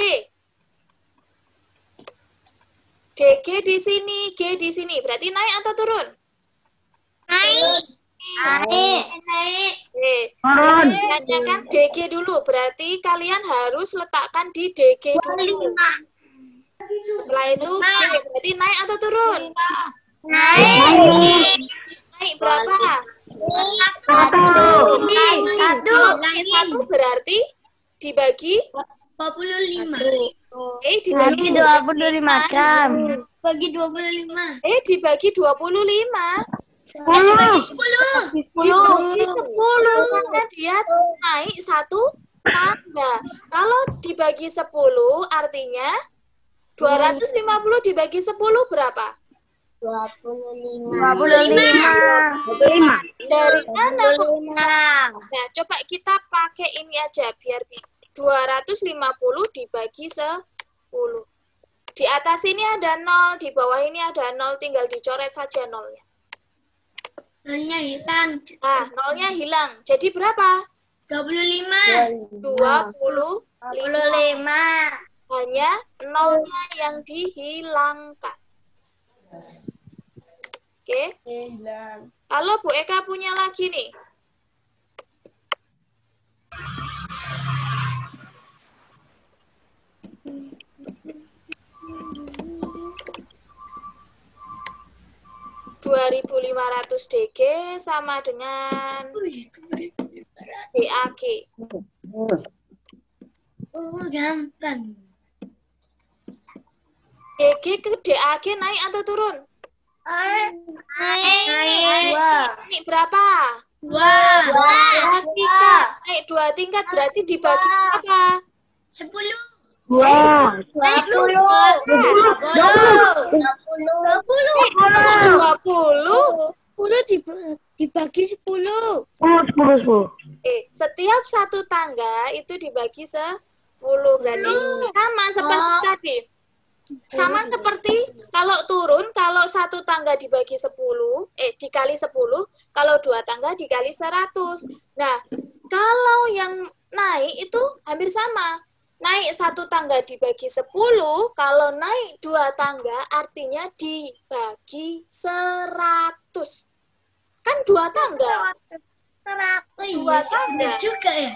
DG di sini, G di sini. Berarti naik atau turun? Naik. Tanyakan DG dulu. Berarti kalian harus letakkan di DG dulu. Setelah itu berarti naik atau turun? Naik. Naik berapa? Satu. Kalau naik 1 berarti dibagi 25. dibagi 25 jam. Bagi 25. dibagi 25. Dibagi 10. Dibagi 10 karena dia naik 1 tangga. Kalau dibagi 10 artinya 250 dibagi 10 berapa? 25. Dari mana kok bisa? Nah, coba kita pakai ini aja biar 250 dibagi 10. Di atas ini ada 0, di bawah ini ada 0, tinggal dicoret saja nolnya. Nolnya hilang. Nah, nolnya hilang. Jadi berapa? 25. 25. Hanya nolnya yang dihilangkan. Oke. Kalau Bu Eka punya lagi nih. DG sama dengan DAG. Oh, gampang. DG ke DAG naik atau turun? Naik. Naik berapa? 2. 2 tingkat. Naik 2 tingkat berarti dibagi berapa? 10. 20. Naik 20. 20. Dibagi 10. 10. Setiap satu tangga itu dibagi 10. Berarti sama seperti tadi. Sama seperti kalau turun, kalau satu tangga dibagi 10, dikali 10, kalau 2 tangga dikali 100. Nah, kalau yang naik itu hampir sama. Naik 1 tangga dibagi 10, kalau naik 2 tangga artinya dibagi 100. Kan 2 tangga. 100. 2 tangga. Juga ya?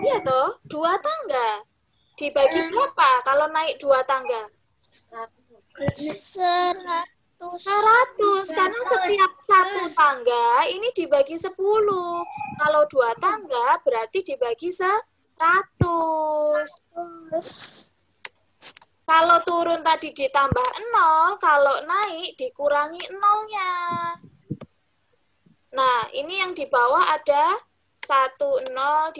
Iya toh, 2 tangga. Dibagi berapa kalau naik 2 tangga? 100. 100, karena setiap satu tangga ini dibagi 10. Kalau 2 tangga berarti dibagi 100. Kalau turun tadi ditambah 0, kalau naik dikurangi 0-nya. Nah, ini yang di bawah ada 1, 0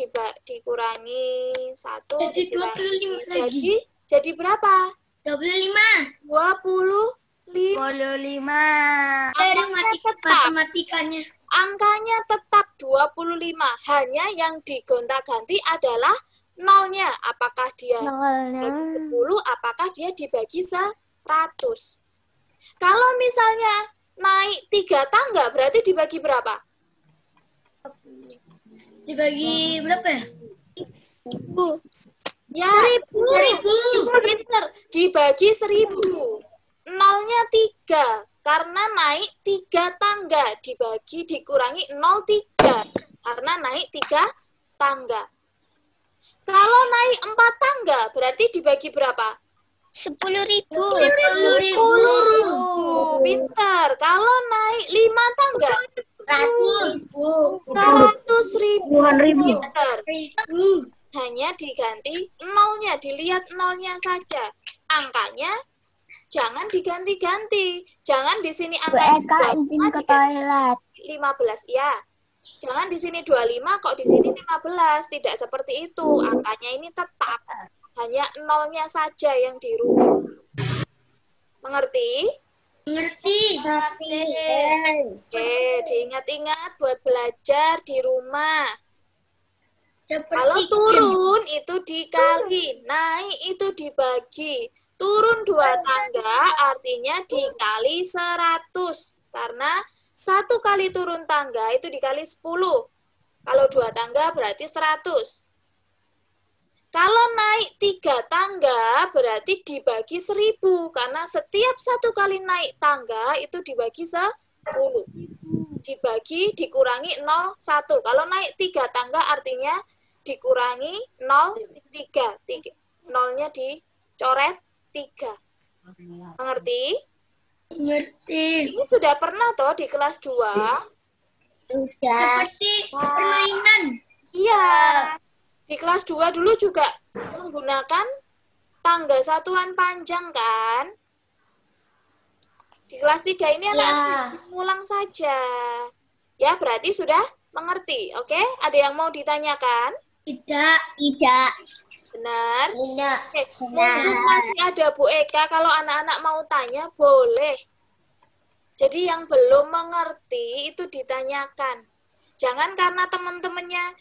dikurangi 1. Jadi 25 lagi. Jadi berapa? 25. 25. Dari matematikanya. Angkanya tetap 25. Hanya yang digonta-ganti adalah nolnya. Apakah dia dibagi 10, apakah dia dibagi 100. Kalau misalnya naik 3 tangga, berarti dibagi berapa? Dibagi berapa ya? 1000. Ya, 1000. Benar, dibagi 1000. Nolnya 3. Karena naik 3 tangga. Dikurangi 0,3. Karena naik 3 tangga. Kalau naik 4 tangga, berarti dibagi berapa? 10.000. 10.000. Pintar. Kalau naik 5 tangga, 100.000. Pintar. Hanya diganti nolnya, dilihat nolnya saja. Angkanya jangan diganti-ganti. Jangan di sini angkanya 15 ya. Jangan di sini 25 kok di sini 15. Tidak seperti itu. Angkanya ini tetap. Hanya nolnya saja yang dirubah. Mengerti? Mengerti. Oke, diingat-ingat buat belajar di rumah. Kalau turun itu dikali, naik itu dibagi. Turun 2 tangga artinya dikali 100. Karena 1 kali turun tangga itu dikali 10. Kalau 2 tangga berarti 100. Kalau naik 3 tangga berarti dibagi 1000. Karena setiap 1 kali naik tangga itu dibagi 10. Dikurangi 0,1. Kalau naik 3 tangga artinya dikurangi 0,3. Nolnya dicoret, 3. Mengerti? Ngerti. Ini sudah pernah toh di kelas 2? Seperti permainan. Iya. Di kelas 2 dulu juga menggunakan tangga satuan panjang kan? Di kelas 3 ini anak mengulang saja. Ya, berarti sudah mengerti. Oke? Ada yang mau ditanyakan? Tidak. Benar? Tidak. Oke, mumpung masih ada Bu Eka, kalau anak-anak mau tanya, boleh. Jadi yang belum mengerti itu ditanyakan. Jangan karena teman-temannya,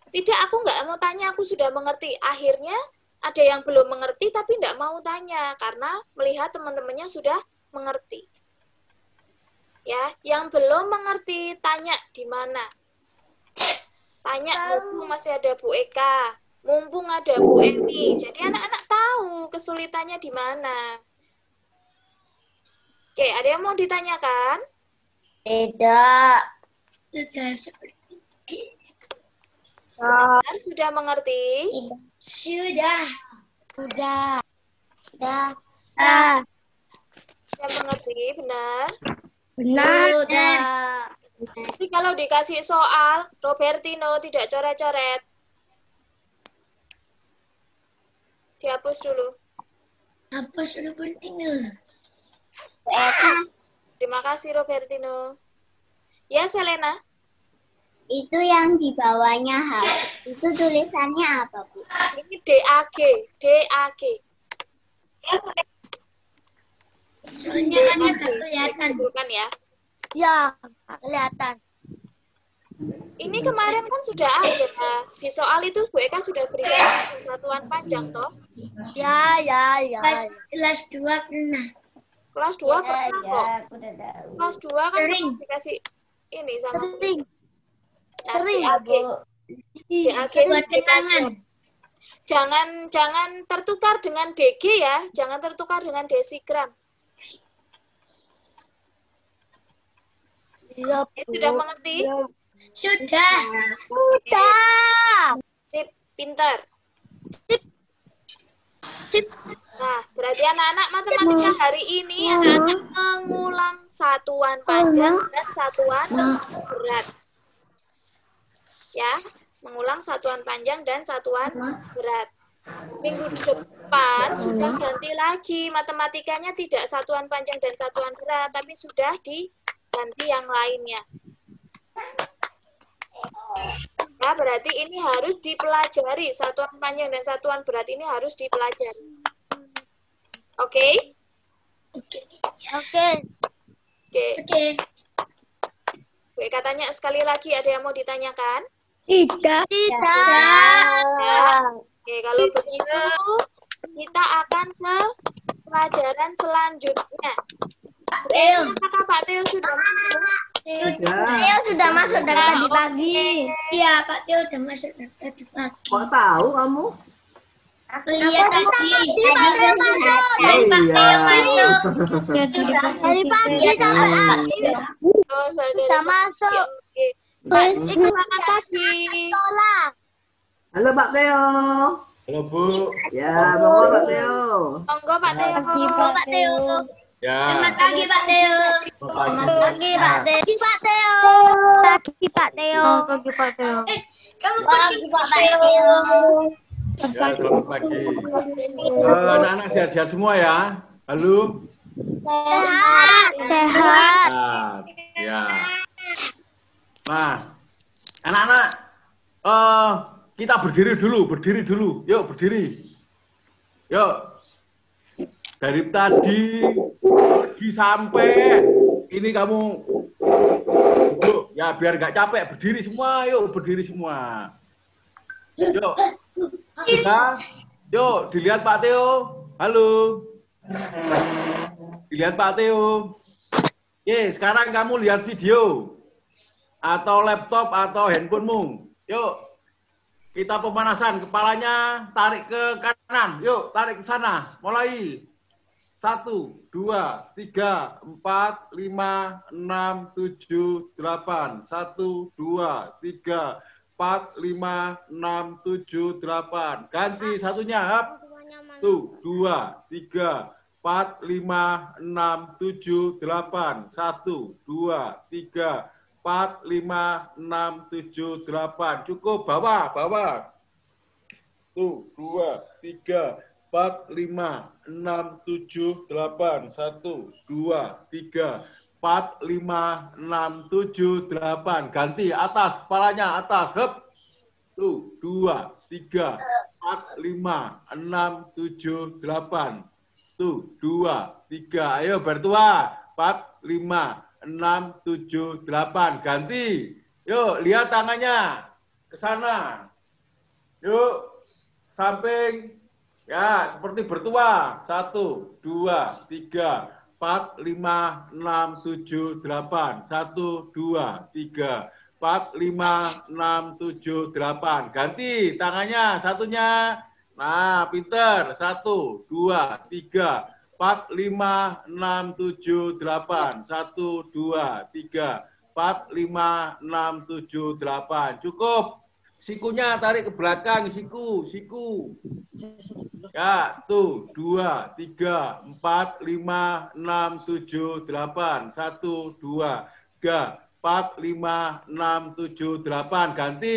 tidak, aku nggak mau tanya, aku sudah mengerti. Akhirnya ada yang belum mengerti tapi nggak mau tanya, karena melihat teman-temannya sudah mengerti. Ya, yang belum mengerti, tanya di mana. Tanya, mumpung masih ada Bu Eka, mumpung ada Bu Emi. Jadi anak-anak tahu kesulitannya di mana. Oke, ada yang mau ditanyakan? Tidak. Sudah seperti Benar, sudah mengerti? Sudah. Sudah. Sudah mengerti, benar? Sudah. Jadi kalau dikasih soal, Robertino tidak coret-coret. Dihapus dulu. Hapus Robertino. Terima kasih, Robertino. Ya, Selena. Itu yang di bawahnya H. Itu tulisannya apa, Bu? Ini DAG. DAG. Soalnya kan nggak kelihatan. Bukan ya? Ya, kelihatan. Ini kemarin kan sudah ada. Di soal itu Bu Eka sudah berikan satuan panjang, toh? Ya. Kelas 2 pernah. Kelas 2 pernah kok. Aku udah tahu. Kelas 2 kan Sering. dikasih ini sama Sering. Nah, Sering, DAG. Bu. DAG Buat kenangan. Jangan tertukar dengan DG ya, jangan tertukar dengan desigram. Iya, Sudah mengerti? Sudah. Sip, pintar. Nah, berarti anak-anak matematika hari ini anak-anak mengulang satuan panjang dan satuan berat. Ya, mengulang satuan panjang dan satuan berat. Minggu depan sudah ganti lagi, matematikanya tidak satuan panjang dan satuan berat, tapi sudah diganti yang lainnya. Ya, berarti ini harus dipelajari, satuan panjang dan satuan berat ini harus dipelajari. Oke? Oke. Bu Eka tanya sekali lagi, ada yang mau ditanyakan? Tidak. Ya. Oke, kalau begitu kita akan ke pelajaran selanjutnya. Apakah Pak Theo sudah masuk? Saya sudah masuk dari tadi pagi. Iya, Pak Tio udah masuk dari tadi pagi. Kok tahu kamu? Aku lihat tadi. Oh, Pak Tio masuk. Dari pagi sampai akhir. Oh, Sudah masuk. Oke. Pak, selamat pagi. Sekolah. Halo Pak Theo. Halo Bu. Ya, monggo Pak Theo. Monggo Pak Theo. Pak Theo. Ya. Selamat pagi, Pak Tio. Pagi Pak Theo. Pak Theo. Pagi Pak Theo. Pagi Pak Theo. Kamu kucing Pak Tio. Ya, selamat pagi. Anak-anak sehat-sehat semua ya. Halo. Sehat. Ya. Nah, anak-anak, kita berdiri dulu. Yuk, berdiri. Yuk. Dari tadi pergi sampai ini kamu duduk ya biar nggak capek, berdiri semua. Yuk, bisa? Yuk, dilihat Pak Theo. Halo, dilihat Pak Theo. Oke, sekarang kamu lihat video atau laptop atau handphonemu. Yuk, kita pemanasan. Kepalanya tarik ke kanan. Yuk, tarik ke sana. Mulai. 1, 2, 3, 4, 5, 6, 7, 8. 1, 2, 3, 4, 5, 6, 7, 8. Ganti satunya. Hap. Tuh, 2, 3, 4, 5, 6, 7, 8. 1, 2, 3, 4, 5, 6, 7, 8. Cukup, bawah. Tuh, 2, 3, 4, 5, 6, 7, 8. 1, 2, 3, 4, 5, 6, 7, 8. Ganti, atas, kepalanya, atas. Hup. Tuh, 2, 3, 4, 5, 6, 7, 8. Tuh, 2, 3. Ayo bertua. 4, 5, 6, 7, 8. Ganti. Yuk, lihat tangannya. Ke sana. Yuk, samping. Ya, seperti bertua. 1, 2, 3, 4, 5, 6, 7, 8. 1, 2, 3, 4, 5, 6, 7, 8. Ganti tangannya satunya. Nah, pinter. 1, 2, 3, 4, 5, 6, 7, 8. 1, 2, 3, 4, 5, 6, 7, 8. Cukup. Sikunya tarik ke belakang, siku. Ya, tuh. 2, 3, 4, 5, 6, 7, 8. 1, 2, 3, 4, 5, 6, 7, 8. Ganti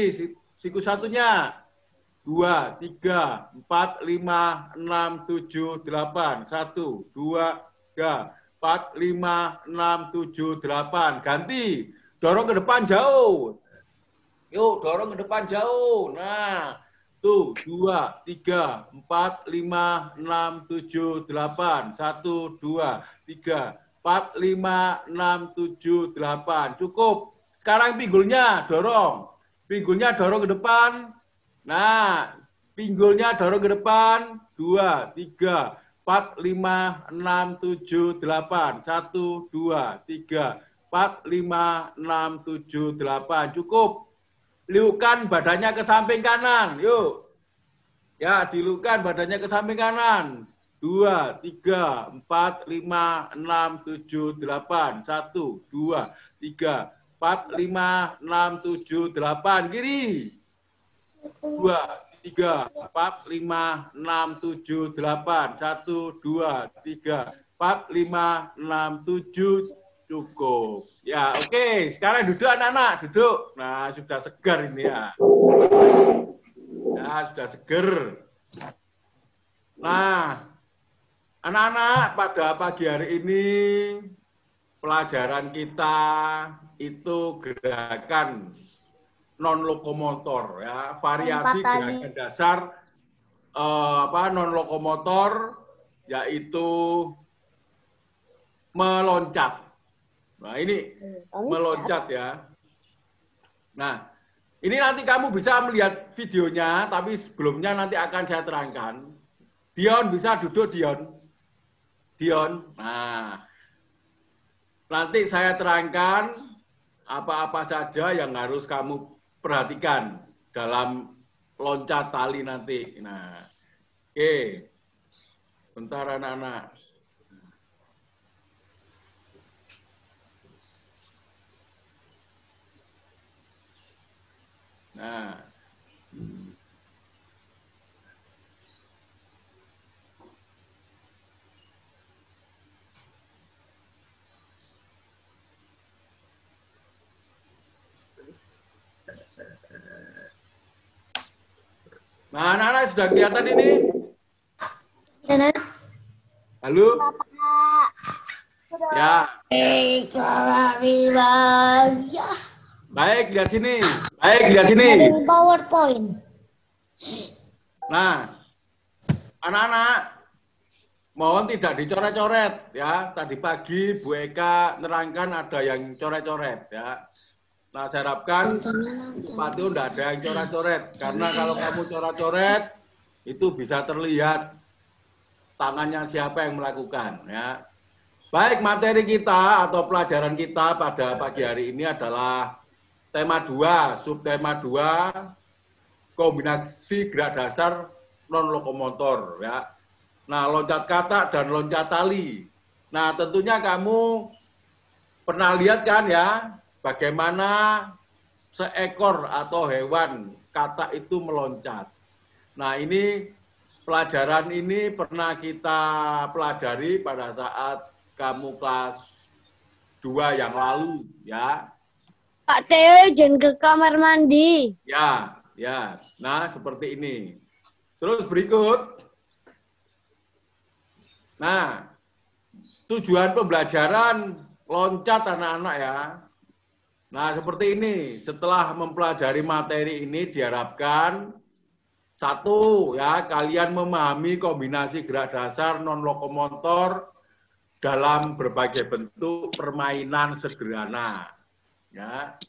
siku satunya. 2, 3, 4, 5, 6, 7, 8. 1, 2, 3, 4, 5, 6, 7, 8. Ganti. Dorong ke depan jauh. Yuk, dorong ke depan jauh. Nah, tuh. 2, 3, 4, 5, 6, 7, 8. 1, 2, 3, 4, 5, 6, 7, 8. Cukup. Sekarang pinggulnya dorong. Pinggulnya dorong ke depan. Nah, pinggulnya dorong ke depan. 2, 3, 4, 5, 6, 7, 8. 1, 2, 3, 4, 5, 6, 7, 8. Cukup. Liukan badannya ke samping kanan. Yuk. Ya, dilukan badannya ke samping kanan. 2, 3, 4, 5, 6, 7, 8. 1, 2, 3, 4, 5, 6, 7, 8. Kiri. 2, 3, 4, 5, 6, 7, 8. 1, 2, 3, 4, 5, 6, 7. Cukup. Ya, oke. Sekarang duduk anak-anak. Duduk. Nah, sudah segar ini ya. Ya, sudah seger. Nah, anak-anak, pada pagi hari ini pelajaran kita itu gerakan non lokomotor ya, variasi gerakan dasar non lokomotor, yaitu meloncat. Nah, ini meloncat ya. Nah, ini nanti kamu bisa melihat videonya, tapi sebelumnya nanti akan saya terangkan. Dion, bisa duduk, Dion. Nah, nanti saya terangkan apa-apa saja yang harus kamu perhatikan dalam loncat tali nanti. Nah, oke. Bentar anak-anak. Nah. Nah, anak-anak sudah kelihatan ini? Halo? Ya. Baik, lihat sini. PowerPoint. Nah, anak-anak, mohon tidak dicoret-coret ya. Tadi pagi Bu Eka nerangkan ada yang coret-coret ya. Nah, saya harapkan sepatu tidak ada yang coret-coret. Karena kalau kamu coret-coret, itu bisa terlihat tangannya siapa yang melakukan ya. Baik, materi kita atau pelajaran kita pada pagi hari ini adalah tema 2, subtema 2, kombinasi gerak dasar non lokomotor ya. Nah, loncat katak dan loncat tali. Nah, tentunya kamu pernah lihat kan ya, bagaimana seekor atau hewan katak itu meloncat. Nah, ini pelajaran ini pernah kita pelajari pada saat kamu kelas 2 yang lalu, ya. Pak Teo, jangan ke kamar mandi. Ya, ya. Nah, seperti ini. Terus berikut. Nah, tujuan pembelajaran loncat anak-anak ya. Nah, seperti ini. Setelah mempelajari materi ini diharapkan satu, ya, kalian memahami kombinasi gerak dasar non-lokomotor dalam berbagai bentuk permainan sederhana. Ya.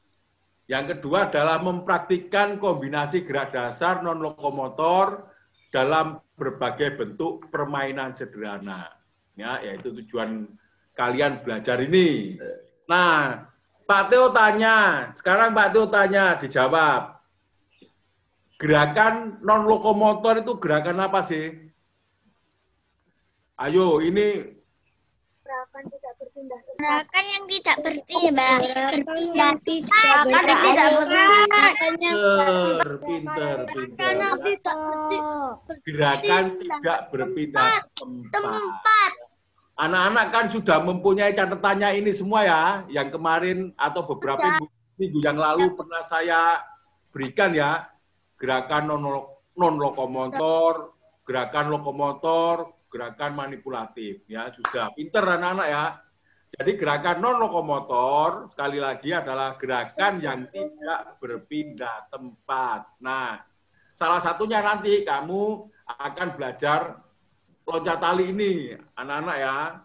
Yang kedua adalah mempraktikkan kombinasi gerak dasar non-lokomotor dalam berbagai bentuk permainan sederhana. Ya, yaitu tujuan kalian belajar ini. Nah, Pak Teo tanya, sekarang Pak Teo tanya, dijawab. Gerakan non-lokomotor itu gerakan apa sih? Ayo, ini. Gerakan tidak berpindah. Gerakan yang tidak berpindah. Berpindah. Pinter. Gerakan tidak berpindah tempat. Anak-anak kan sudah mempunyai catatannya ini semua ya, yang kemarin atau beberapa minggu yang lalu pernah saya berikan ya. Gerakan non-lokomotor, gerakan lokomotor, gerakan manipulatif. Ya, sudah pinter anak-anak ya. Jadi gerakan non-lokomotor, sekali lagi adalah gerakan yang tidak berpindah tempat. Nah, salah satunya nanti kamu akan belajar loncat tali ini, anak-anak ya.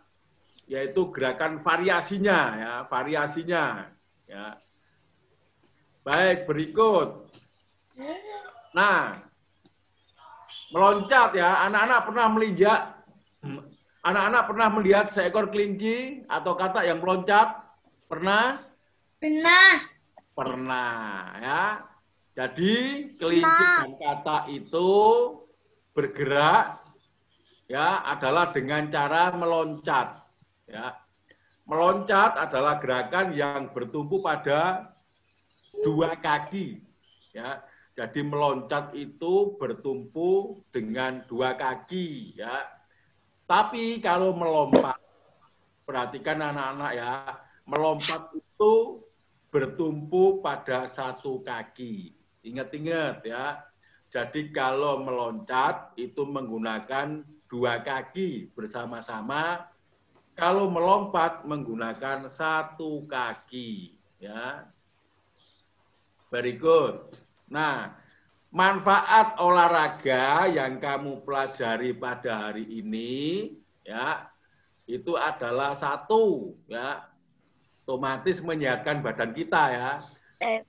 Yaitu gerakan variasinya, ya, variasinya. Ya. Baik, berikut. Nah, meloncat ya, anak-anak pernah melihat seekor kelinci atau katak yang meloncat? Pernah? Pernah ya. Jadi kelinci dan katak itu bergerak ya adalah dengan cara meloncat ya. Meloncat adalah gerakan yang bertumpu pada dua kaki ya. Jadi meloncat itu bertumpu dengan dua kaki ya. Tapi kalau melompat, perhatikan anak-anak ya, melompat itu bertumpu pada satu kaki. Ingat-ingat ya. Jadi kalau meloncat itu menggunakan dua kaki bersama-sama. Kalau melompat menggunakan satu kaki ya. Very good. Nah, manfaat olahraga yang kamu pelajari pada hari ini ya itu adalah satu ya, otomatis menyehatkan badan kita ya.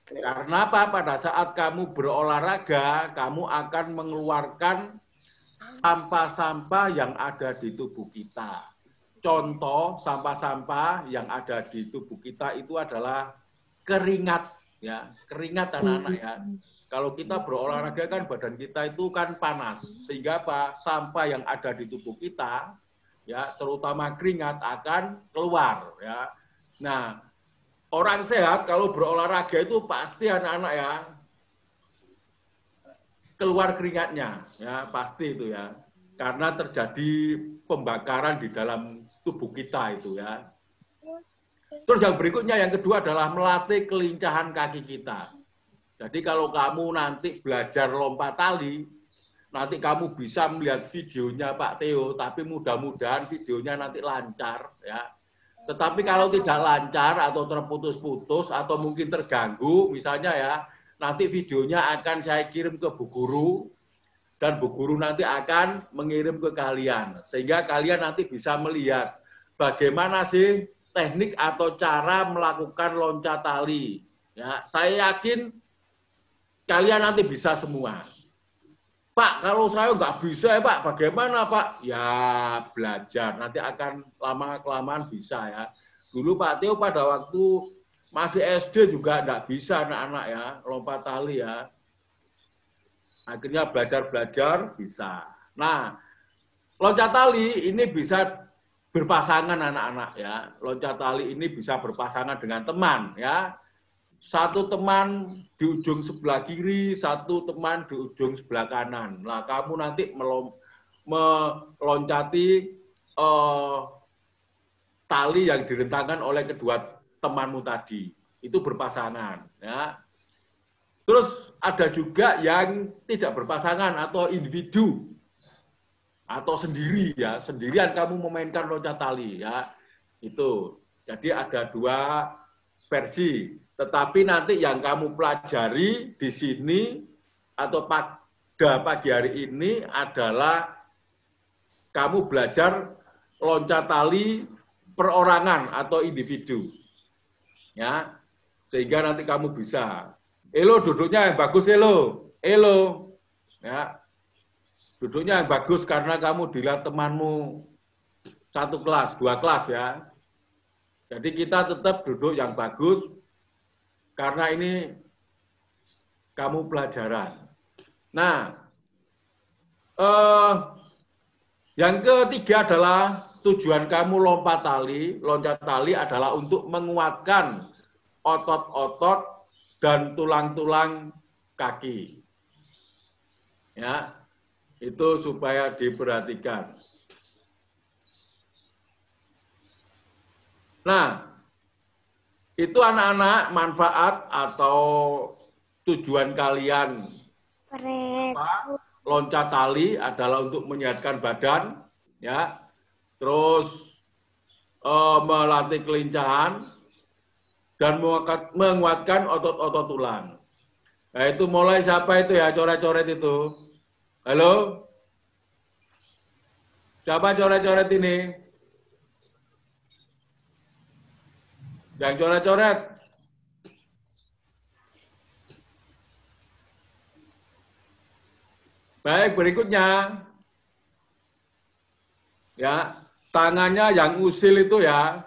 Karena apa? Pada saat kamu berolahraga, kamu akan mengeluarkan sampah-sampah yang ada di tubuh kita. Contoh sampah-sampah yang ada di tubuh kita itu adalah keringat ya, keringat anak-anak ya. Kalau kita berolahraga kan badan kita itu kan panas, sehingga apa? Sampah yang ada di tubuh kita, ya terutama keringat akan keluar, ya. Nah, orang sehat kalau berolahraga itu pasti anak-anak ya keluar keringatnya, ya pasti itu ya, karena terjadi pembakaran di dalam tubuh kita itu ya. Terus yang berikutnya, yang kedua adalah melatih kelincahan kaki kita. Jadi kalau kamu nanti belajar lompat tali, nanti kamu bisa melihat videonya Pak Teo, tapi mudah-mudahan videonya nanti lancar ya. Tetapi kalau tidak lancar atau terputus-putus atau mungkin terganggu, misalnya ya, nanti videonya akan saya kirim ke Bu Guru, dan Bu Guru nanti akan mengirim ke kalian, sehingga kalian nanti bisa melihat bagaimana sih teknik atau cara melakukan loncat tali. Ya, saya yakin kalian nanti bisa semua. Pak, kalau saya nggak bisa ya Pak, bagaimana Pak? Ya belajar, nanti akan lama-kelamaan bisa ya. Dulu Pak Teo pada waktu masih SD juga nggak bisa anak-anak ya, lompat tali ya. Akhirnya belajar-belajar bisa. Nah, loncat tali ini bisa berpasangan anak-anak ya. Loncat tali ini bisa berpasangan dengan teman ya. Satu teman di ujung sebelah kiri, satu teman di ujung sebelah kanan. Nah, kamu nanti meloncati tali yang direntangkan oleh kedua temanmu tadi. Itu berpasangan. Ya. Terus ada juga yang tidak berpasangan atau individu atau sendiri ya, sendirian kamu memainkan loncat tali ya. Itu. Jadi ada dua versi. Tetapi nanti yang kamu pelajari di sini atau pada pagi hari ini adalah kamu belajar loncat tali perorangan atau individu. Ya. Sehingga nanti kamu bisa. Elo duduknya yang bagus, Elo. Elo. Ya. Duduknya yang bagus karena kamu dilihat temanmu satu kelas, dua kelas ya. Jadi kita tetap duduk yang bagus karena ini kamu pelajaran. Nah, yang ketiga adalah tujuan kamu loncat tali adalah untuk menguatkan otot-otot dan tulang-tulang kaki. Ya, itu supaya diperhatikan. Nah, itu anak-anak manfaat atau tujuan kalian loncat tali adalah untuk menyehatkan badan, ya. Terus melatih kelincahan dan menguatkan otot-otot tulang. Nah, itu mulai siapa itu ya coret-coret itu? Halo? Siapa coret-coret ini? Yang coret-coret? Baik, berikutnya. Ya, tangannya yang usil itu ya.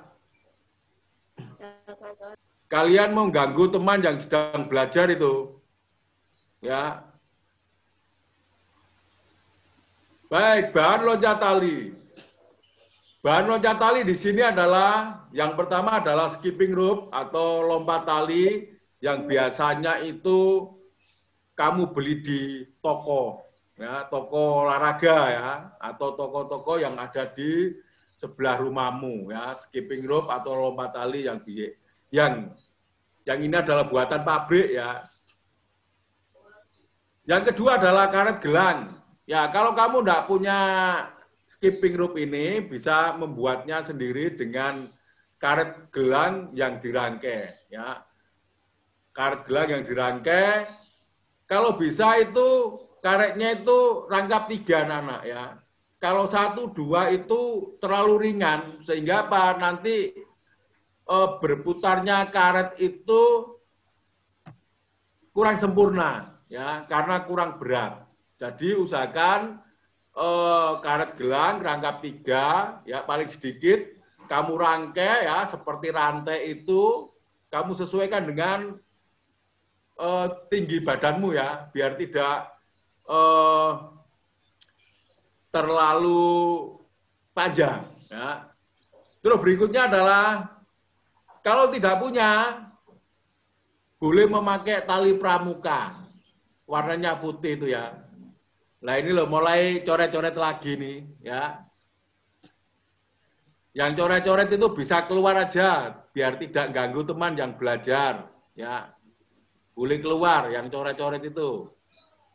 Kalian mengganggu teman yang sedang belajar itu. Ya. Baik, bahan loncat tali. Bahan loncat tali di sini adalah yang pertama adalah skipping rope atau lompat tali yang biasanya itu kamu beli di toko, ya, toko olahraga ya, atau toko-toko yang ada di sebelah rumahmu ya, skipping rope atau lompat tali yang ini adalah buatan pabrik ya. Yang kedua adalah karet gelang. Ya, kalau kamu tidak punya skipping rope ini, bisa membuatnya sendiri dengan karet gelang yang dirangkai. Ya. Karet gelang yang dirangkai, kalau bisa itu karetnya itu rangkap 3 anak-anak ya. Kalau 1, 2 itu terlalu ringan, sehingga apa nanti berputarnya karet itu kurang sempurna ya, karena kurang berat. Jadi usahakan karet gelang rangkap 3 ya, paling sedikit kamu rangkai ya seperti rantai itu, kamu sesuaikan dengan tinggi badanmu ya, biar tidak terlalu panjang ya. Terus berikutnya adalah kalau tidak punya, boleh memakai tali pramuka warnanya putih itu ya. Nah ini loh mulai coret-coret lagi nih ya. Yang coret-coret itu bisa keluar aja biar tidak ganggu teman yang belajar ya. Boleh keluar yang coret-coret itu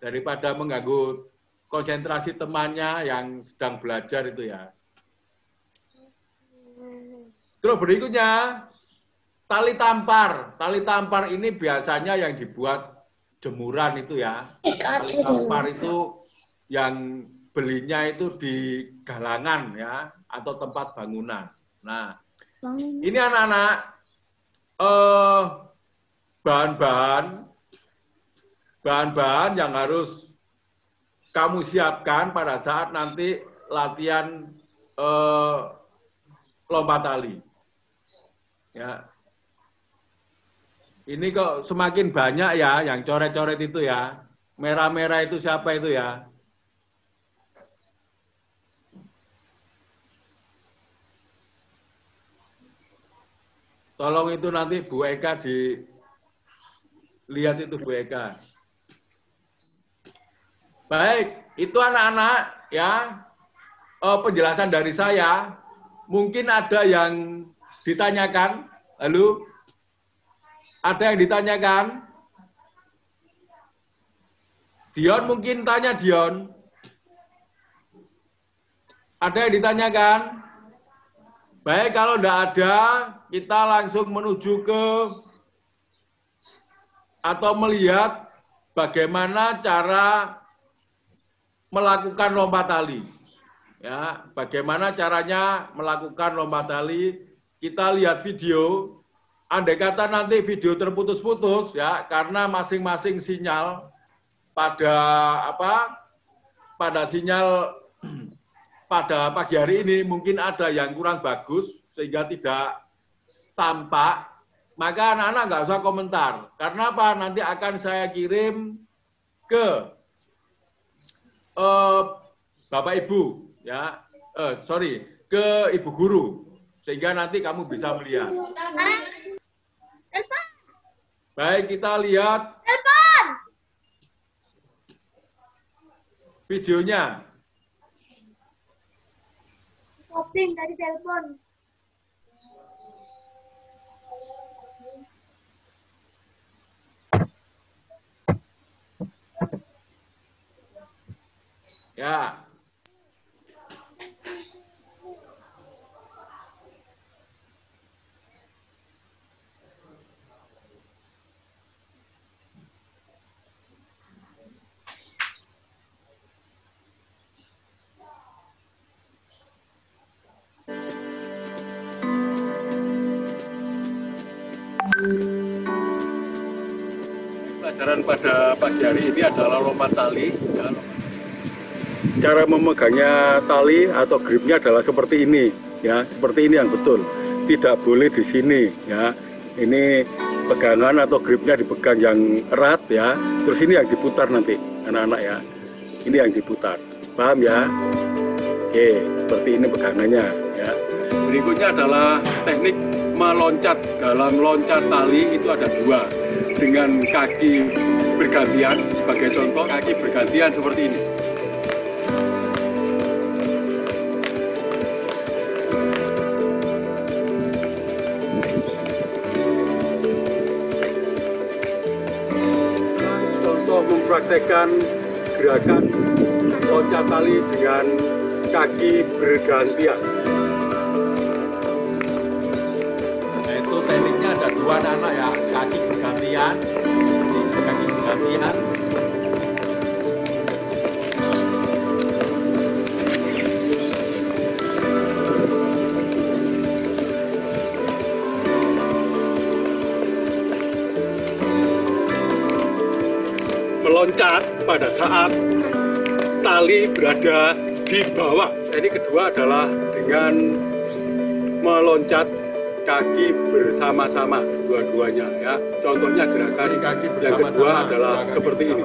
daripada mengganggu konsentrasi temannya yang sedang belajar itu ya. Terus berikutnya tali tampar. Tali tampar ini biasanya yang dibuat jemuran itu ya. Tali tampar itu yang belinya itu di galangan ya, atau tempat bangunan. Nah, ini anak-anak bahan-bahan yang harus kamu siapkan pada saat nanti latihan lompat tali. Ya. Ini kok semakin banyak ya yang coret-coret itu ya. Merah-merah itu siapa itu ya? Tolong itu nanti Bu Eka dilihat itu Bu Eka. Baik, itu anak-anak ya. penjelasan dari saya. Mungkin ada yang ditanyakan. Halo? Ada yang ditanyakan? Dion mungkin tanya, Dion. Ada yang ditanyakan? Baik, kalau tidak ada, kita langsung menuju ke atau melihat bagaimana cara melakukan lompat tali. Ya, bagaimana caranya melakukan lompat tali? Kita lihat video. Andai kata nanti video terputus-putus ya, karena masing-masing sinyal pada sinyal pada pagi hari ini mungkin ada yang kurang bagus sehingga tidak tampak, maka anak-anak nggak usah komentar. Karena apa? Nanti akan saya kirim ke Bapak Ibu, ya, ke Ibu Guru, sehingga nanti kamu bisa melihat. Baik, kita lihat videonya. Shopping dari telepon. Ya. Pelajaran pada pagi hari ini adalah lompat tali. Ya, cara memegangnya tali atau gripnya adalah seperti ini, ya, seperti ini yang betul. Tidak boleh di sini, ya. Ini pegangan atau gripnya dipegang yang erat, ya. Terus ini yang diputar nanti, anak-anak ya. Ini yang diputar, paham ya? Oke, seperti ini pegangannya, ya. Berikutnya adalah teknik meloncat. Dalam loncat tali itu ada dua, dengan kaki bergantian. Sebagai contoh, kaki bergantian seperti ini. Contoh mempraktekkan gerakan loncat tali dengan kaki bergantian. Nah, itu tekniknya ada dua, anak ya, kaki bergantian, kaki bergantian. Meloncat pada saat tali berada di bawah. Ini kedua adalah dengan meloncat kaki bersama-sama, dua-duanya ya. Contohnya gerakan kaki yang kedua adalah seperti ini.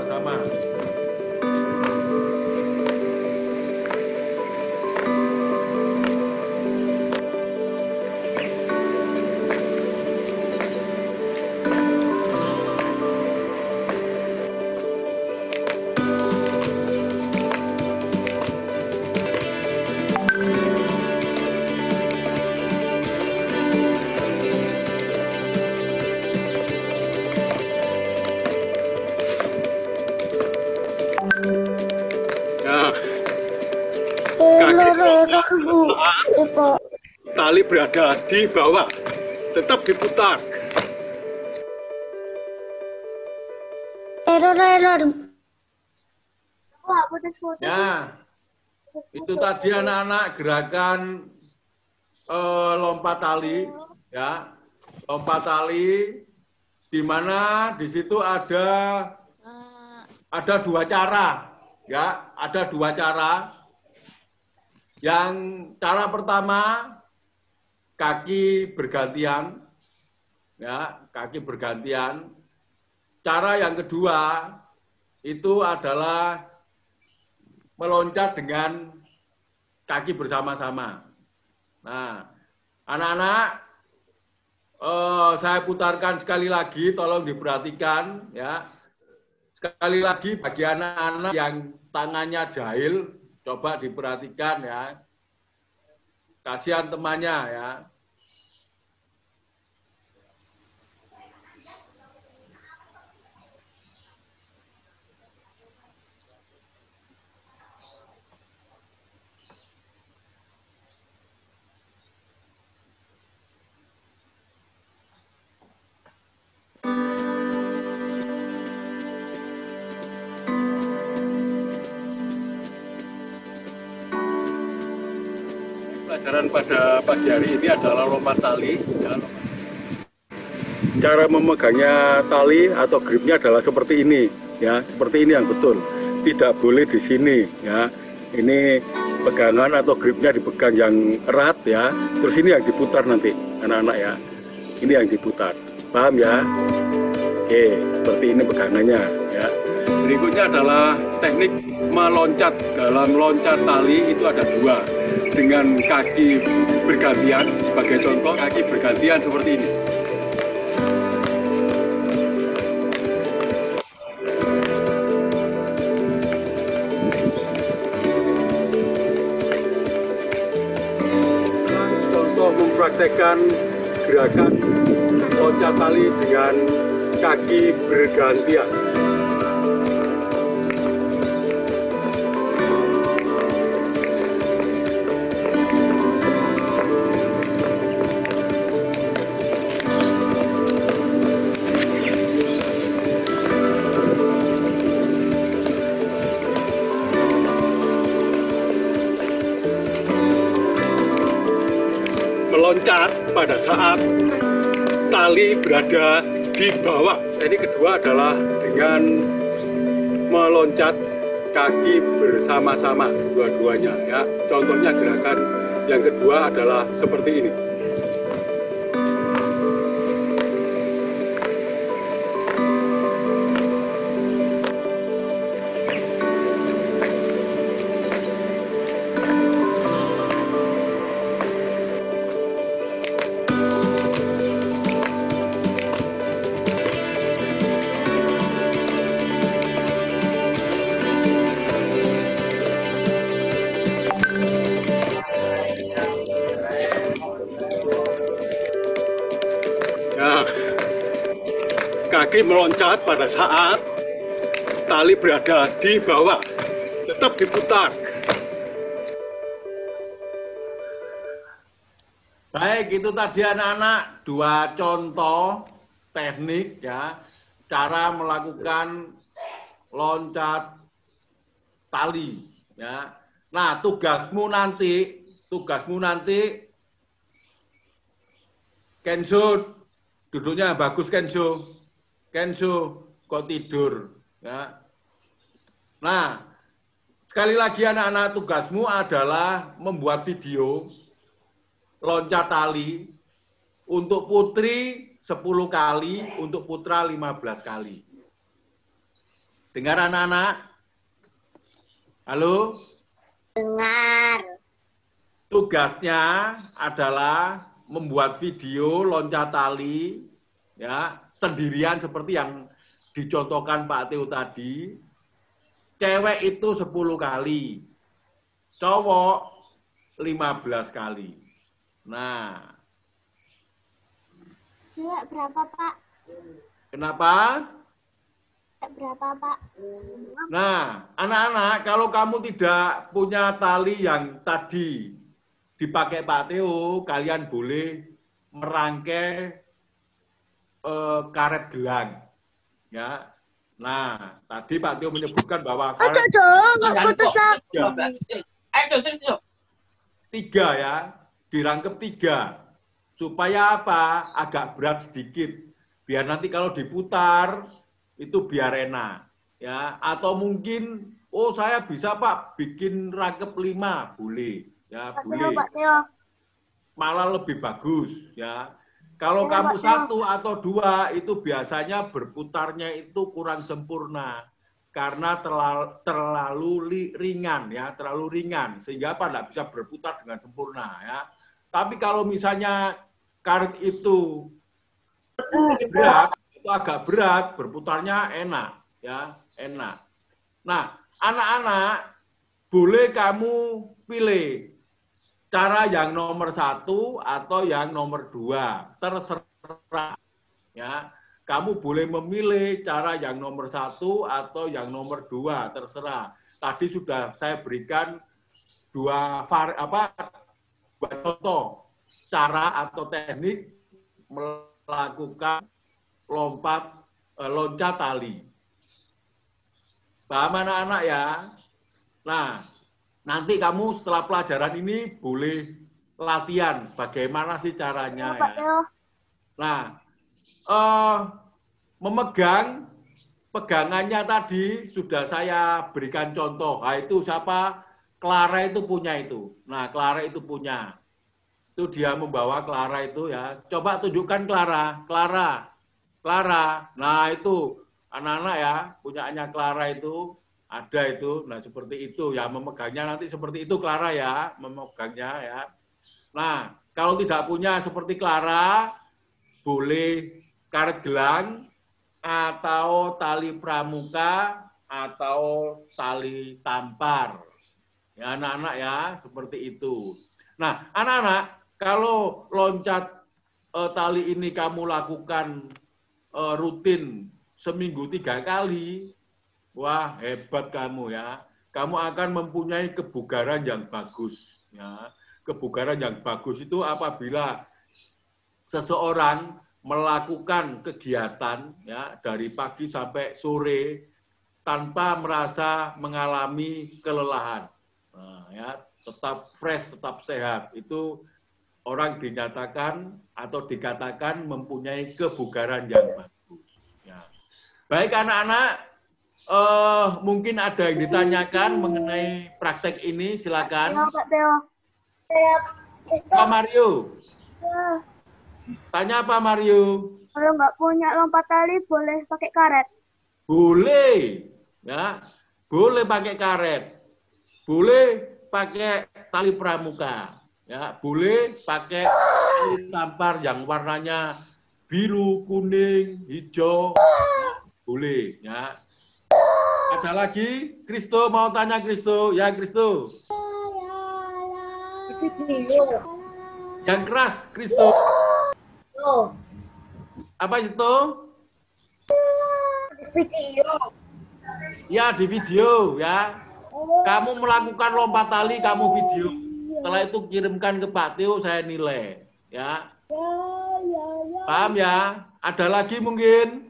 Tali berada di bawah, tetap diputar. Ya, itu tadi anak-anak gerakan lompat tali, ya, lompat tali, di mana di situ ada dua cara, ya, ada dua cara. Yang cara pertama kaki bergantian, ya, kaki bergantian. Cara yang kedua itu adalah meloncat dengan kaki bersama-sama. Nah, anak-anak, saya putarkan sekali lagi, tolong diperhatikan, ya. Sekali lagi bagi anak-anak yang tangannya jahil, coba diperhatikan ya. Kasihan temannya ya. Pelajaran pada pagi hari ini adalah lompat tali. Ya. Cara memegangnya tali atau gripnya adalah seperti ini, ya, seperti ini yang betul. Tidak boleh di sini, ya. Ini pegangan atau gripnya dipegang yang erat, ya. Terus ini yang diputar nanti, anak-anak ya. Ini yang diputar, paham ya? Oke, seperti ini pegangannya, ya. Berikutnya adalah teknik meloncat. Dalam loncat tali itu ada dua. Dengan kaki bergantian, sebagai contoh kaki bergantian seperti ini. Contoh mempraktekkan gerakan loncat tali dengan kaki bergantian. Meloncat pada saat tali berada di bawah. Ini kedua adalah dengan meloncat kaki bersama-sama dua-duanya ya. Contohnya gerakan yang kedua adalah seperti ini. Kaki meloncat pada saat tali berada di bawah, tetap diputar. Baik, itu tadi anak-anak dua contoh teknik ya, cara melakukan loncat tali ya. Nah, tugasmu nanti Kenzo, duduknya bagus Kenzo. Kenzo, kok tidur? Ya. Nah, sekali lagi anak-anak, tugasmu adalah membuat video loncat tali untuk putri 10 kali, untuk putra 15 kali. Dengar anak-anak? Halo? Dengar. Tugasnya adalah membuat video loncat tali ya, sendirian seperti yang dicontohkan Pak Teo tadi. Cewek itu 10 kali, cowok 15 kali. Nah. Cewek berapa, Pak? Kenapa? Berapa, Pak? Nah, anak-anak, kalau kamu tidak punya tali yang tadi dipakai Pak Teo, kalian boleh merangkai karet gelang, ya. Nah, tadi Pak Teo menyebutkan bahwa karet tiga ya, dirangkep 3, supaya apa? Agak berat sedikit, biar nanti kalau diputar itu biar enak, ya. Atau mungkin, oh saya bisa Pak bikin rangkep 5, boleh, ya boleh. Malah lebih bagus, ya. Kalau kamu 1 atau 2 itu biasanya berputarnya itu kurang sempurna karena terlalu ringan ya, terlalu ringan sehingga apa tidak bisa berputar dengan sempurna ya. Tapi kalau misalnya karet itu berat, itu agak berat, berputarnya enak ya, enak. Nah, anak-anak boleh kamu pilih cara yang nomor 1 atau yang nomor 2, terserah. Ya, kamu boleh memilih cara yang nomor 1 atau yang nomor 2, terserah. Tadi sudah saya berikan dua contoh cara atau teknik melakukan loncat tali. Paham anak-anak ya? Nah, nanti kamu setelah pelajaran ini boleh latihan bagaimana sih caranya ya. Nah, memegang pegangannya tadi sudah saya berikan contoh. Nah, itu siapa? Clara itu punya itu. Nah, Clara itu punya. Itu dia membawa Clara itu ya. Coba tunjukkan Clara. Clara. Clara. Nah, itu anak-anak ya, punyaannya Clara itu ada itu. Nah, seperti itu ya, memegangnya nanti seperti itu Clara ya, memegangnya ya. Nah, kalau tidak punya seperti Clara, boleh karet gelang atau tali pramuka atau tali tampar. Ya, anak-anak ya, seperti itu. Nah, anak-anak, kalau loncat tali ini kamu lakukan rutin seminggu 3 kali, wah hebat kamu ya. Kamu akan mempunyai kebugaran yang bagus. Ya. Kebugaran yang bagus itu apabila seseorang melakukan kegiatan ya dari pagi sampai sore tanpa merasa mengalami kelelahan. Nah, ya, tetap fresh, tetap sehat. Itu orang dinyatakan atau dikatakan mempunyai kebugaran yang bagus. Ya. Baik anak-anak, mungkin ada yang ditanyakan mengenai praktek ini, silakan. Pak Mario. Tanya apa Mario? Kalau nggak punya lompat tali, boleh pakai karet? Boleh, ya, boleh pakai karet. Boleh pakai tali pramuka, ya, boleh pakai tali tampar yang warnanya biru, kuning, hijau, ya, boleh, ya. Ada lagi, Kristo mau tanya Kristo, ya Kristo. Yang keras, Kristo. Apa itu? Video. Ya di video, ya. Kamu melakukan lompat tali, kamu video. Setelah itu kirimkan ke Pak Teo, saya nilai. Ya. Paham ya? Ada lagi mungkin?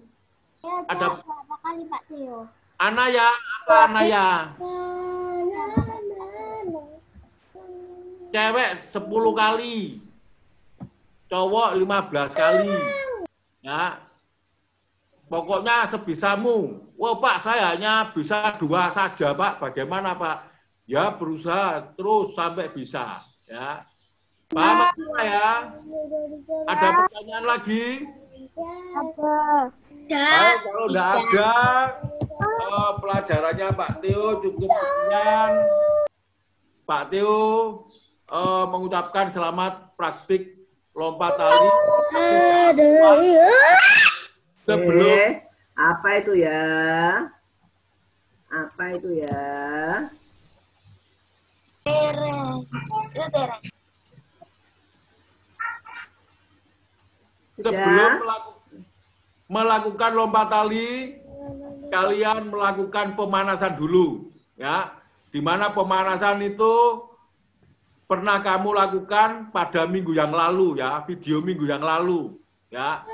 Ada Berapa kali Pak Teo? Anaya, apa Anaya? Cewek 10 kali. Cowok 15 kali. Ya. Pokoknya sebisamu. Wah Pak, saya hanya bisa 2 saja Pak. Bagaimana Pak? Ya berusaha terus sampai bisa. Ya. Paham ya? Ada pertanyaan lagi? Ada. Kalau tidak ada, pelajarannya Pak Teo cukup sekian. Pak Teo mengucapkan selamat praktik lompat tali. Sebelum apa itu ya? Apa itu ya? Sebelum melakukan lompat tali, kalian melakukan pemanasan dulu, ya. Di mana pemanasan itu pernah kamu lakukan pada minggu yang lalu, ya, video minggu yang lalu, ya.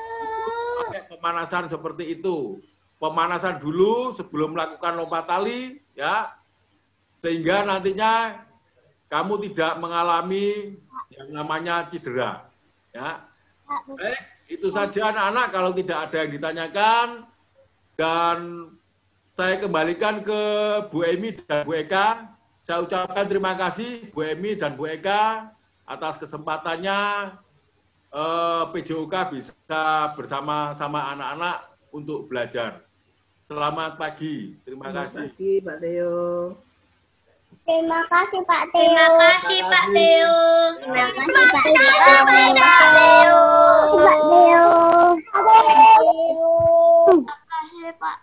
Pakai pemanasan seperti itu. Pemanasan dulu sebelum melakukan lompat tali, ya. Sehingga nantinya kamu tidak mengalami yang namanya cedera, ya. Baik, itu saja anak-anak, kalau tidak ada yang ditanyakan, dan saya kembalikan ke Bu Emi dan Bu Eka. Saya ucapkan terima kasih Bu Emi dan Bu Eka atas kesempatannya PJOK bisa bersama-sama anak-anak untuk belajar. Selamat pagi, terima kasih. Terima kasih Pak Teo. Terima kasih Pak Teo. Terima kasih Pak Teo. Terima kasih Pak Teo. Terima kasih Pak Teo.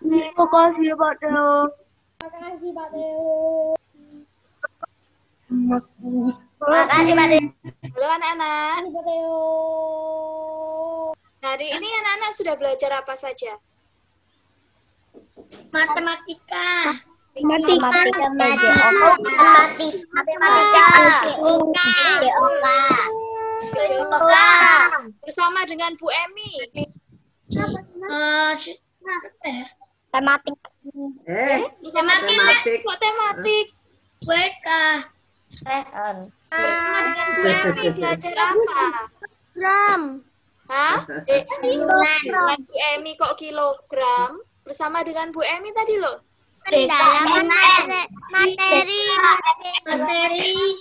Terima kasih Pak Teo. Terima kasih Pak Teo. Makasih, Pak Teo. Halo anak-anak. Hari ini anak-anak sudah belajar apa saja? Matematika. Matematika. Bersama dengan Bu Emi. Tematik. Bersama Tematik. kok tematik. WK. Bersama dengan Bu Emi belajar apa? Gram. Hah? Dengan Bu Emi kok kilogram? Bersama dengan Bu Emi tadi loh. Pendalaman materi.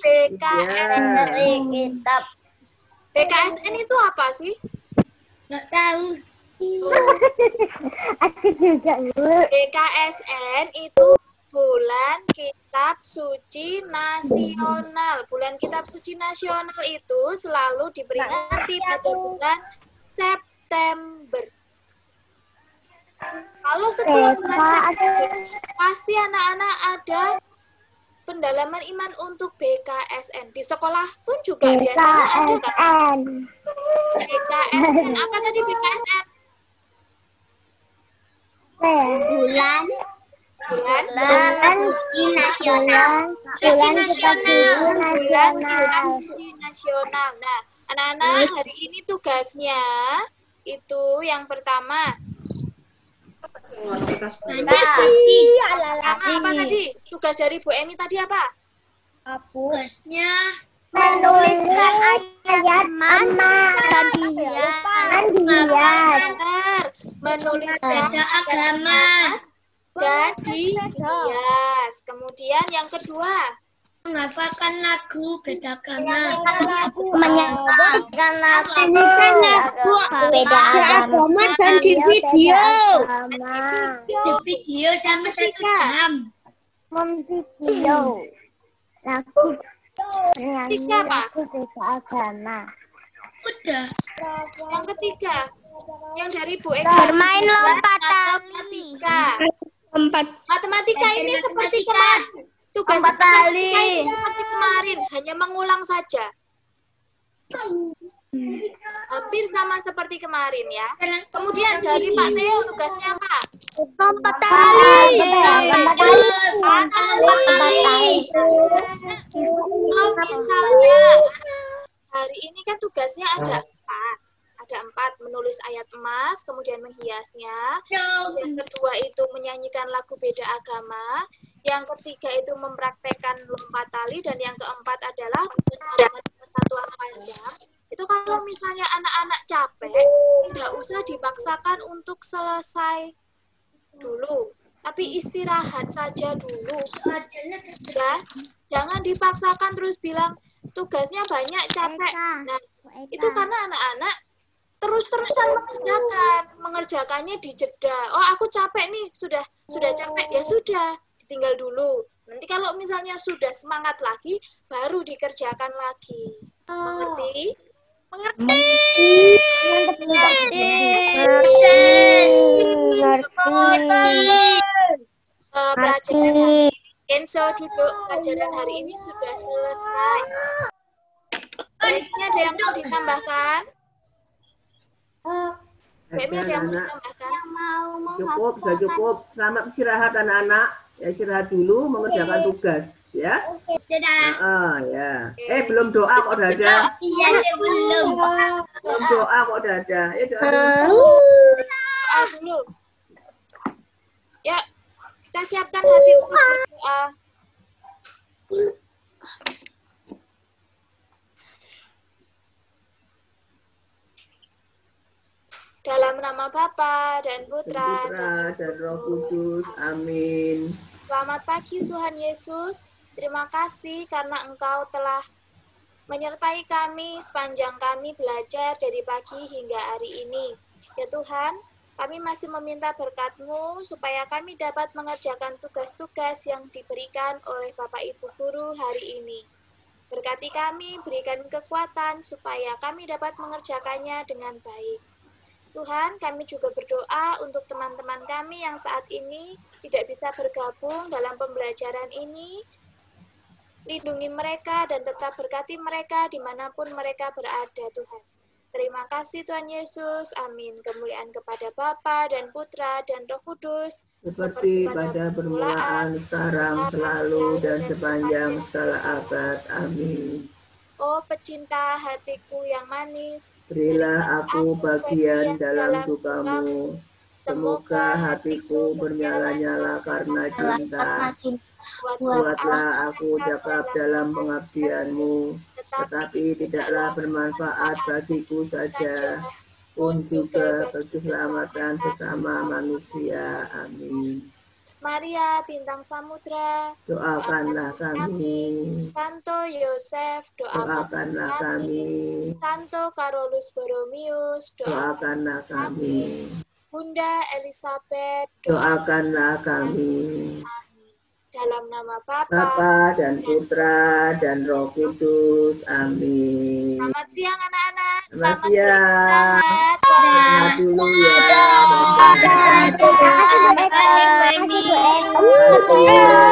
BKSN. Kitab. BKSN itu apa sih? Nggak tahu. BKSN itu Bulan Kitab Suci Nasional. Bulan Kitab Suci Nasional itu selalu diperingati pada bulan September. Kalau setiap bulan September, pasti anak-anak ada pendalaman iman untuk BKSN. Di sekolah pun juga biasanya ada kan? BKSN. Apa tadi BKSN? Bulan Bulan Suci Nasional. Bulan Suci Nasional. Nah, anak-anak hari ini tugasnya itu yang pertama. Apa tadi? Tugas dari Bu Emi tadi apa? Tugasnya Menuliskan ayat emas dan dihias. Benar. Menuliskan agama. dan dihias. Kemudian yang kedua, Menghafalkan lagu beda agama. Menyanyikan lagu beda agama dan di video. Di Agama. video sampai 1 jam. Memvideo lagu menyanyi Tiga, Pak. lagu beda agama. Udah. yang ketiga, yang dari Bu Eka. Bermain lompat Matematika. Matematika ini seperti Matematika. kemarin. Tugas Lompat tali. matematika ini seperti kemarin, hanya mengulang saja. Hampir sama seperti kemarin ya. Kemudian dari Pak Teo tugasnya apa? Lompat tali. Kalau misalnya hari ini kan tugasnya ada 4. Ada 4, menulis ayat emas, kemudian menghiasnya. Yang kedua itu menyanyikan lagu beda agama. Yang ketiga itu mempraktekkan lompat tali. Dan yang keempat adalah tugas matematika satuan panjang. Itu kalau misalnya anak-anak capek, tidak usah dipaksakan untuk selesai dulu. Tapi istirahat saja dulu. Ya, jangan dipaksakan terus bilang tugasnya banyak, capek. Nah, itu karena anak-anak terus-terusan mengerjakannya di jeda. Oh, aku capek nih, sudah capek, ya sudah, ditinggal dulu. Nanti kalau misalnya sudah semangat lagi, baru dikerjakan lagi. Mengerti? Pelajaran Enso duduk, pelajaran hari ini sudah selesai. Ini ada yang mau ditambahkan? Baby ada yang mau ditambahkan? Cukup, sudah cukup. Selamat istirahat anak-anak. Ya, istirahat dulu, mengerjakan tugas. Ya. Ya. Belum doa kok udah ada. Iya, belum. Belum doa kok udah ada. Ya, doa dulu. Doa dulu. Ya, kita siapkan hati untuk berdoa. Dalam nama Bapa dan Putra dan Roh Kudus. Amin. Selamat pagi Tuhan Yesus. Terima kasih karena Engkau telah menyertai kami sepanjang kami belajar dari pagi hingga hari ini. Ya Tuhan, kami masih meminta berkat-Mu supaya kami dapat mengerjakan tugas-tugas yang diberikan oleh Bapak Ibu Guru hari ini. Berkati kami, berikan kekuatan supaya kami dapat mengerjakannya dengan baik. Tuhan, kami juga berdoa untuk teman-teman kami yang saat ini tidak bisa bergabung dalam pembelajaran ini. lindungi mereka dan tetap berkati mereka dimanapun mereka berada, Tuhan. Terima kasih Tuhan Yesus, amin. Kemuliaan kepada Bapa dan Putra dan Roh Kudus, seperti pada permulaan, sekarang, selalu, dan sepanjang segala abad. Amin. Oh pecinta hatiku yang manis, Berilah aku bagian dalam dukamu. Semoga hatiku bernyala-nyala karena cinta. Buatlah aku cakap dalam pengabdianmu, tetapi tidaklah bermanfaat bagiku saja, pun juga keselamatan sesama manusia. Amin. Maria Bintang Samudra, Doakanlah kami. Santo Yosef, Doakanlah kami. Santo Karolus Borromeus, Doakanlah kami. Bunda Elizabeth, Doakanlah kami. dalam nama Bapa, Bapa dan Putra dan Roh Kudus. Amin. Selamat siang anak-anak. Selamat siang. Selamat Selamat dulu ya. Terima kasih Bu Emi. Terima kasih.